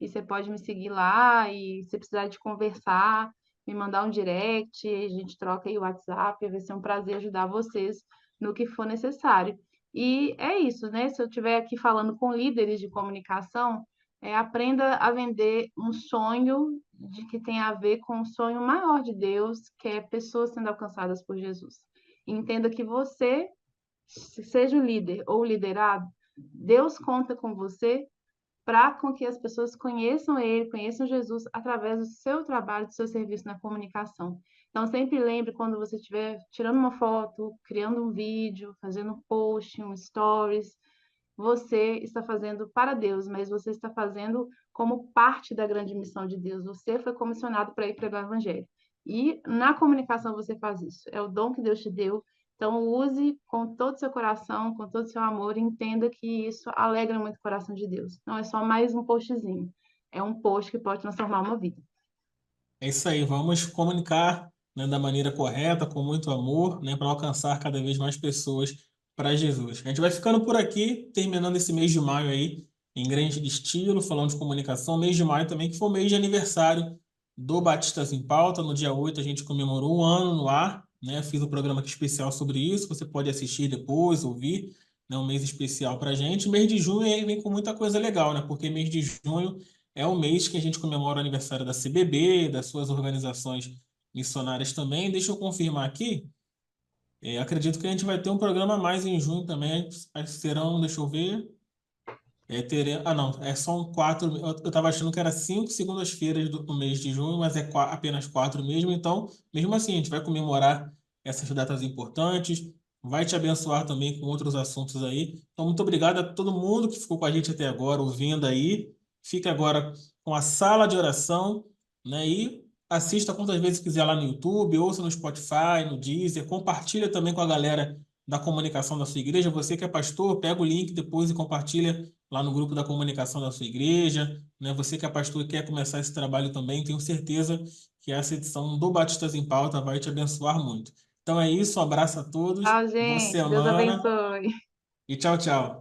e você pode me seguir lá e se precisar de conversar, me mandar um direct, a gente troca aí o WhatsApp, vai ser um prazer ajudar vocês no que for necessário. E é isso, né? Se eu estiver aqui falando com líderes de comunicação, aprenda a vender um sonho de que tem a ver com um sonho maior de Deus, que é pessoas sendo alcançadas por Jesus. E entenda que você, seja o líder ou o liderado, Deus conta com você para com que as pessoas conheçam Ele, conheçam Jesus através do seu trabalho, do seu serviço na comunicação. Então, sempre lembre quando você estiver tirando uma foto, criando um vídeo, fazendo um post, um stories, você está fazendo para Deus, mas você está fazendo como parte da grande missão de Deus. Você foi comissionado para ir pregar o evangelho. E na comunicação você faz isso. É o dom que Deus te deu. Então, use com todo o seu coração, com todo o seu amor, e entenda que isso alegra muito o coração de Deus. Não é só mais um postzinho. É um post que pode transformar uma vida. É isso aí, vamos comunicar, né, da maneira correta, com muito amor, né, para alcançar cada vez mais pessoas para Jesus. A gente vai ficando por aqui, terminando esse mês de maio aí, em grande estilo, falando de comunicação. Mês de maio também, que foi o mês de aniversário do Batistas em Pauta. No dia 8 a gente comemorou um ano no ar, né? Fiz um programa aqui especial sobre isso, você pode assistir depois, ouvir, né? Um mês especial para a gente. Mês de junho aí vem com muita coisa legal, né? Porque mês de junho é o mês que a gente comemora o aniversário da CBB, das suas organizações missionárias também. Deixa eu confirmar aqui. Acredito que a gente vai ter um programa a mais em junho também. Serão, deixa eu ver. Não, são 4. Eu estava achando que era 5 segundas-feiras do mês de junho, mas é apenas 4 mesmo. Então, mesmo assim, a gente vai comemorar essas datas importantes, vai te abençoar também com outros assuntos aí. Então, muito obrigado a todo mundo que ficou com a gente até agora, ouvindo aí. Fica agora com a sala de oração, né? E assista quantas vezes quiser lá no YouTube, ouça no Spotify, no Deezer, compartilha também com a galera da comunicação da sua igreja. Você que é pastor, pega o link depois e compartilha lá no grupo da comunicação da sua igreja, né? Você que é pastor e quer começar esse trabalho também, tenho certeza que essa edição do Batistas em Pauta vai te abençoar muito. Então é isso, um abraço a todos, Tchau, boa gente. Deus semana abençoe. e tchau, tchau.